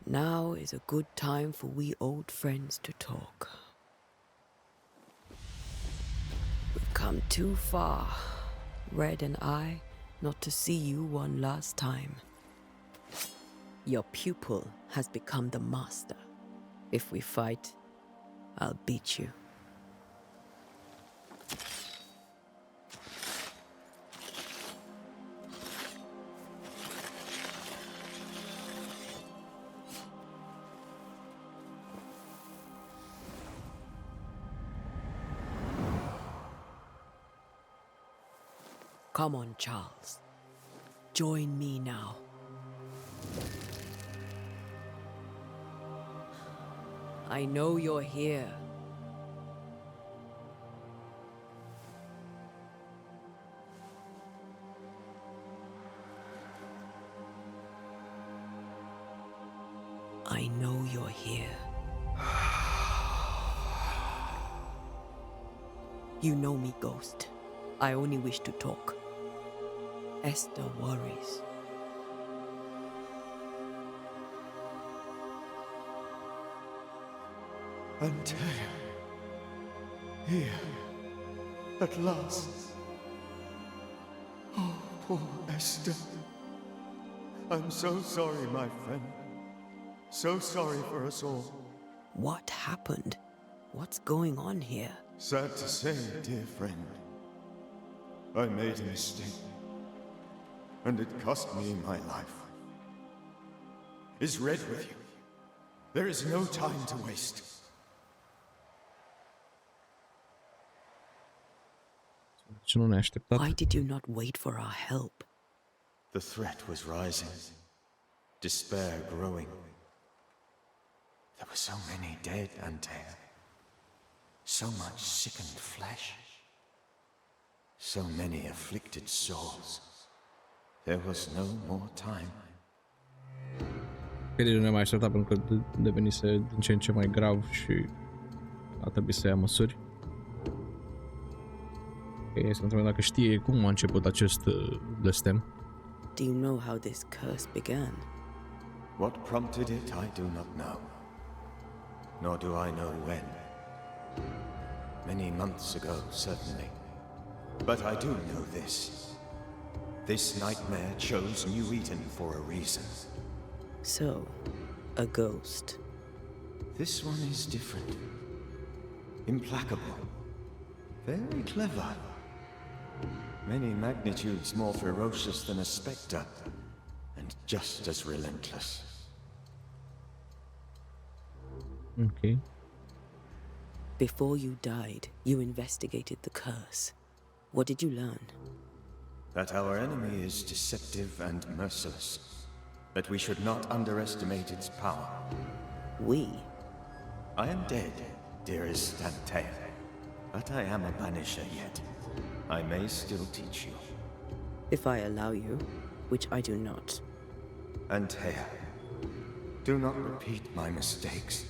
Now is a good time for we old friends to talk. We've come too far, Red and I, not to see you one last time. Your pupil has become the master. If we fight, I'll beat you. Come on, Charles. Join me now. I know you're here. I know you're here. You know me, Ghost. I only wish to talk. Esther worries. Until here, at last. Oh, poor Esther. I'm so sorry, my friend. So sorry for us all. What happened? What's going on here? Sad to say, dear friend, I made a mistake, and it cost me my life. Is Red with you? There is no time to waste. Why did you not wait for our help? The threat was rising, despair growing. There were so many dead, Antea. So much sickened flesh. So many afflicted souls. There was no more time. Deci nu ne mai aștepta pentru că devenise din ce în ce mai grav și a trebuit să ia măsuri. hai să întrebăm dacă știe cum a început acest blestem. Do you know how this curse began? What prompted it, I do not know. Nor do I know when. Many months ago, certainly. But I do know this. This nightmare chose New Eden for a reason. So, a ghost. This one is different. Implacable. Very clever. Many magnitudes more ferocious than a spectre, and just as relentless. Ok. Before you died, you investigated the curse. What did you learn? That our enemy is deceptive and merciless. That we should not underestimate its power. We? I am dead, dearest Antea. But I am a banisher yet. I may still teach you. If I allow you, which I do not. Antea, do not repeat my mistakes.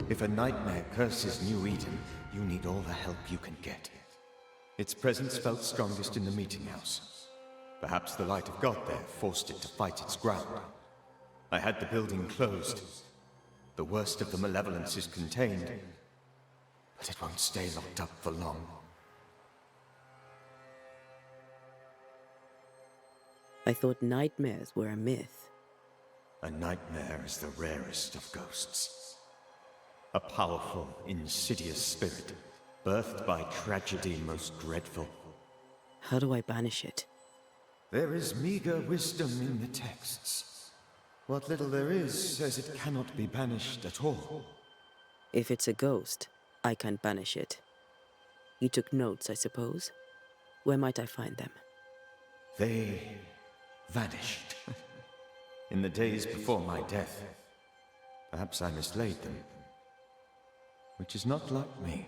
If a nightmare curses New Eden, you need all the help you can get. Its presence felt strongest in the meeting house. Perhaps the light of God there forced it to fight its ground. I had the building closed. The worst of the malevolence is contained, but it won't stay locked up for long. I thought nightmares were a myth. A nightmare is the rarest of ghosts. A powerful, insidious spirit, birthed by tragedy most dreadful. How do I banish it? There is meager wisdom in the texts. What little there is says it cannot be banished at all. If it's a ghost, I can't banish it. You took notes, I suppose? Where might I find them? They vanished. In the days before my death. Perhaps I mislaid them. Which is not like me.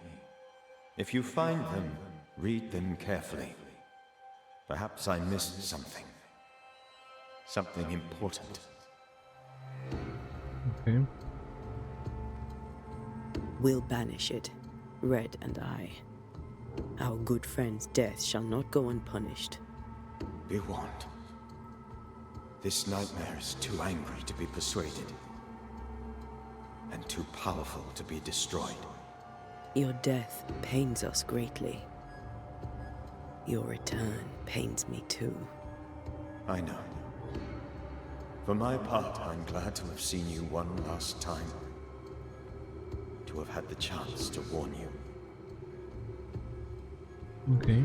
If you find them, read them carefully. Perhaps I missed something. Something important. Okay. We'll banish it, Red and I. Our good friend's death shall not go unpunished. Be warned. This nightmare is too angry to be persuaded. And too powerful to be destroyed. Your death pains us greatly. Your return pains me too. I know. For my part, I'm glad to have seen you one last time. To have had the chance to warn you. Okay.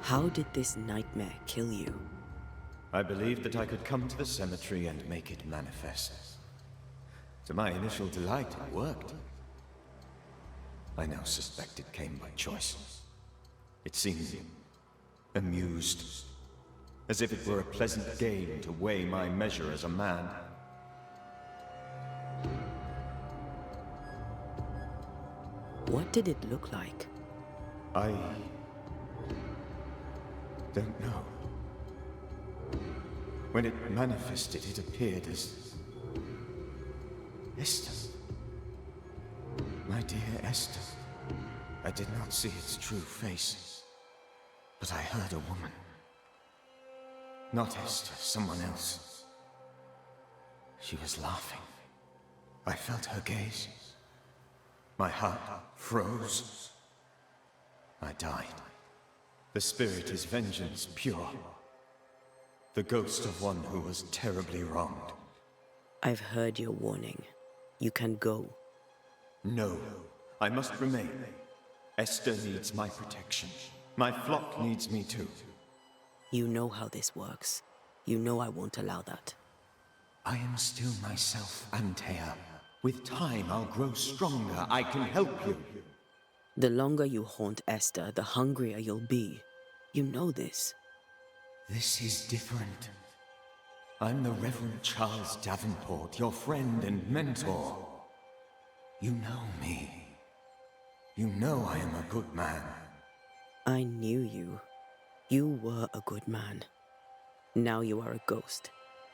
How did this nightmare kill you? I believed that I could come to the cemetery and make it manifest. To my initial delight, it worked. I now suspect it came by choice. It seemed amused, as if it were a pleasant game to weigh my measure as a man. What did it look like? I don't know. When it manifested, it appeared as Esther. My dear Esther. I did not see its true face, but I heard a woman. Not Esther, someone else. She was laughing. I felt her gaze. My heart froze. I died. The spirit is vengeance pure. The ghost of one who was terribly wronged. I've heard your warning. You can go. No, I must remain. Esther needs my protection. My flock needs me too. You know how this works. You know I won't allow that. I am still myself, Antea. With time, I'll grow stronger. I can help you. The longer you haunt Esther, the hungrier you'll be. You know this. This is different. I'm the Reverend Charles Davenport, your friend and mentor. You know me. You know I am a good man. I knew you. You were a good man. Now you are a ghost,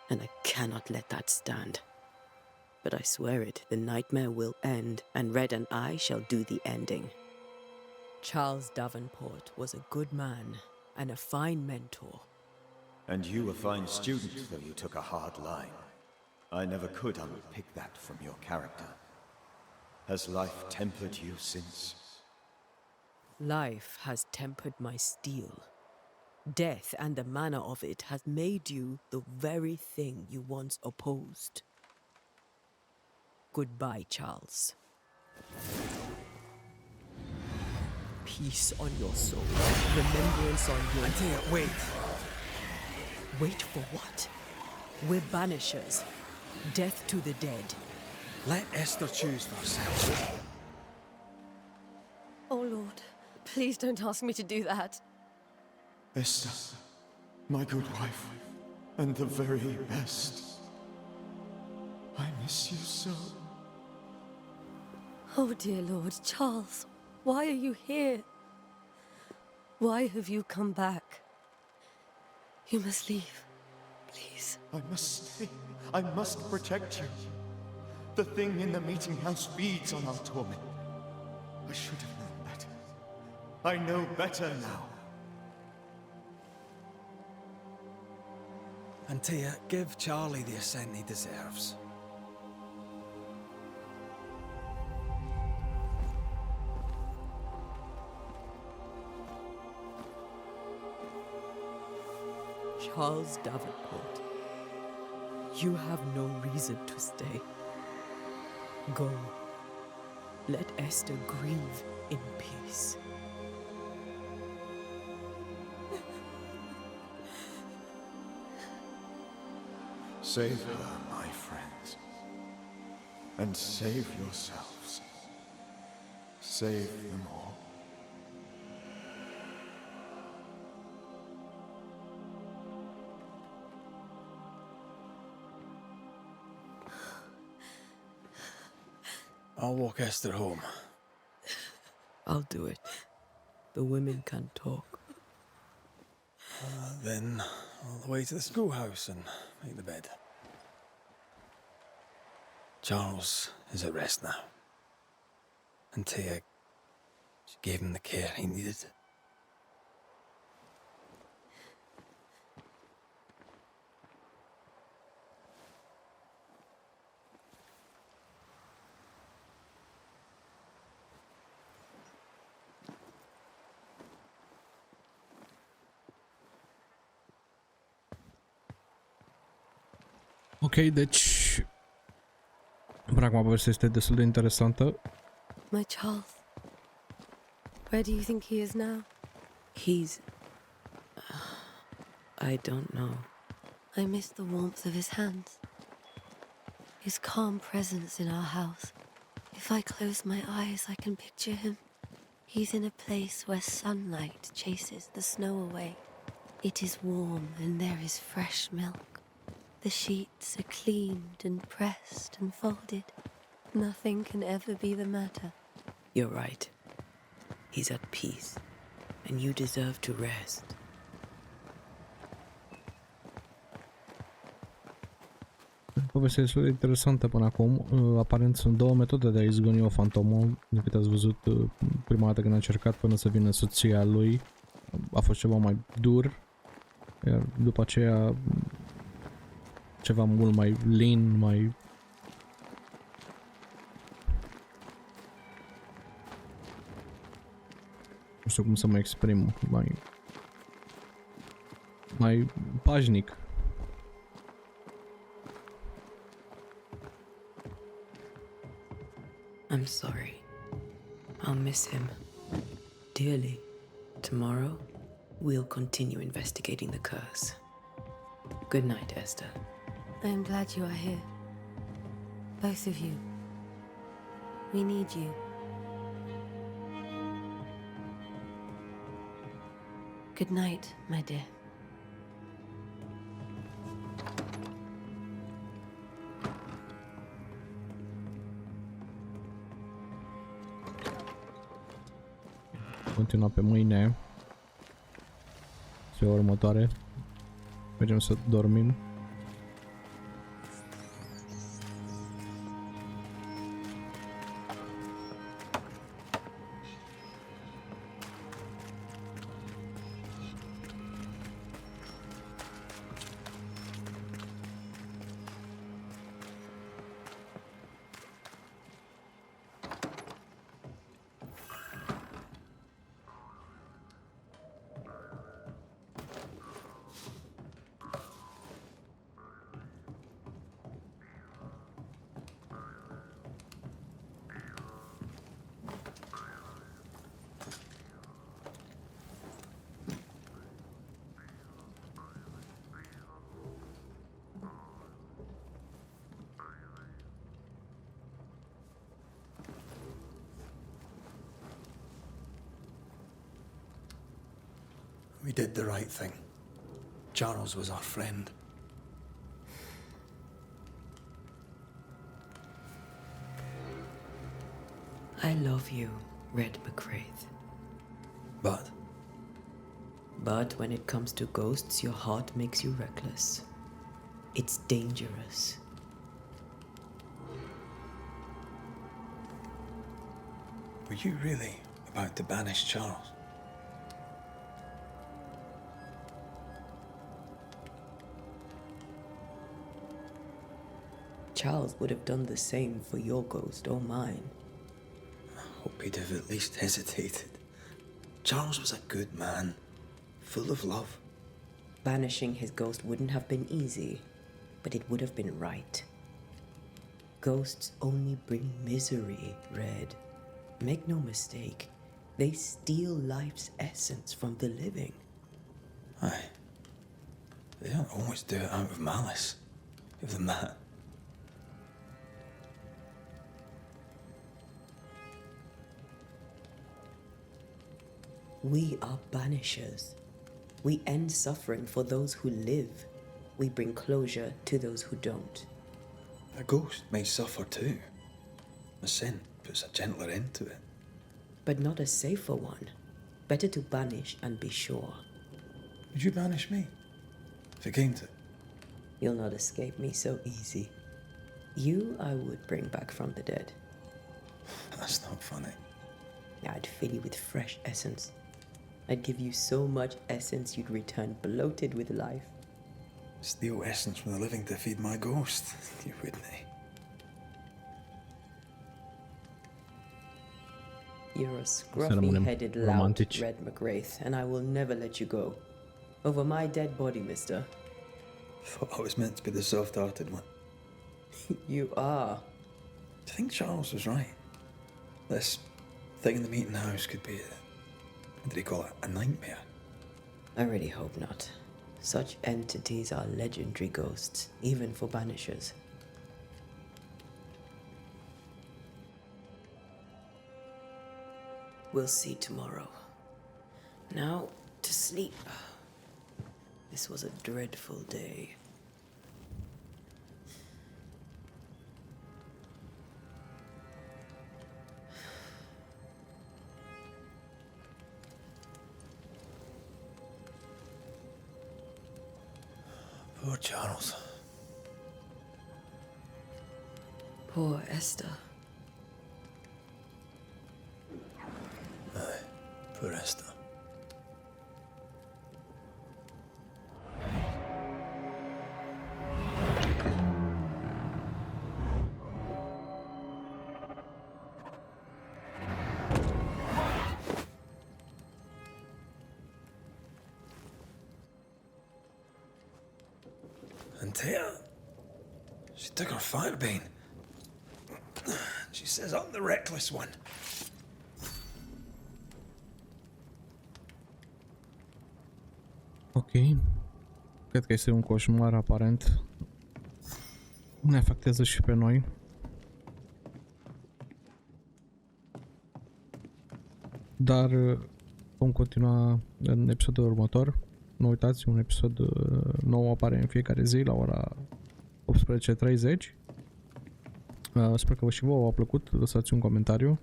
and I cannot let that stand. But I swear it, the nightmare will end, and Red and I shall do the ending. Charles Davenport was a good man and a fine mentor. And you a fine student, though you took a hard line. I never could unpick that from your character. Has life tempered you since? Life has tempered my steel. Death and the manner of it has made you the very thing you once opposed. Goodbye, Charles. Peace on your soul. Remembrance on your... Antea, wait. Wait for what? We're banishers. Death to the dead. Let Esther choose for herself. Oh, Lord, please don't ask me to do that. Esther, my good wife, and the very best. I miss you so. Oh, dear Lord, Charles, why are you here? Why have you come back? You must leave, please. I must stay. I must protect you. The thing in the meeting house feeds on our torment. I should have known better. I know better now. Antea, give Charlie the ascent he deserves. Charles Davenport, you have no reason to stay. Go. Let Esther grieve in peace. Save her, my friends. And save yourselves. Save them all. I'll walk Esther home. I'll do it. The women can talk. Then, all the way to the schoolhouse and make the bed. Charles is at rest now. Antea, she gave him the care he needed. Ok, deci până acum povestea este destul de interesantă. My Charles, where do you think he is now? He's... I don't know. I miss the warmth of his hands, his calm presence in our house. If I close my eyes, I can picture him. He's in a place where sunlight chases the snow away. It is warm and there is fresh milk. The sheets are cleaned and pressed and folded. Nothing can ever be the matter. You're right. He's at peace, and you deserve to rest. Povestea este interesantă până acum. Aparent sunt două metode de a izgoni o fantomă. De câte ați văzut prima dată când a încercat până să vină soția lui, a fost ceva mai dur. Iar după aceea ceva mult mai lean, mai... Nu știu cum să mă exprim, mai pașnic. I'm sorry. I'll miss him dearly. Tomorrow, we'll continue investigating the curse. Good night, Esther. I am glad you are here. Both of you. We need you. Good night, my dear. Continua pe mâine. Ziua următoare. Mergem să dormim. We did the right thing. Charles was our friend. I love you, Red McCraith. But But when it comes to ghosts, your heart makes you reckless. It's dangerous. Were you really about to banish Charles? Charles would have done the same for your ghost or mine. I hope he'd have at least hesitated. Charles was a good man, full of love. Banishing his ghost wouldn't have been easy, but it would have been right. Ghosts only bring misery, Red. Make no mistake, they steal life's essence from the living. Aye. They don't always do it out of malice. Give them that. We are banishers. We end suffering for those who live. We bring closure to those who don't. A ghost may suffer too. A sin puts a gentler end to it. But not a safer one. Better to banish and be sure. Would you banish me? If it came to it? You'll not escape me so easy. You I would bring back from the dead. That's not funny. I'd fill you with fresh essence. I'd give you so much essence you'd return bloated with life. Steal essence from the living to feed my ghost. You wouldn't, eh? You're a scruffy-headed lout, romantici. Red McGrath, and I will never let you go. Over my dead body, mister. Thought I was meant to be the soft-hearted one. You are. Do you think Charles was right? This thing in the meeting house could be what did he call it? A nightmare? I really hope not. Such entities are legendary ghosts, even for banishers. We'll see tomorrow. Now, to sleep. This was a dreadful day. Poor Charles. Poor Esther. Aye, poor Esther. And Tia, she took her firebane. She says I'm the reckless one. Ok. Cred că este un coșmar aparent. Ne afectează și pe noi. Dar vom continua în episodul următor. Nu uitați, un episod nou apare în fiecare zi la ora 18:30. Sper că și vouă a plăcut. Lăsați un comentariu.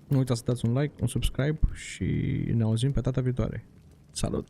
Nu uitați să dați un like, un subscribe și ne auzim pe data viitoare. Salut!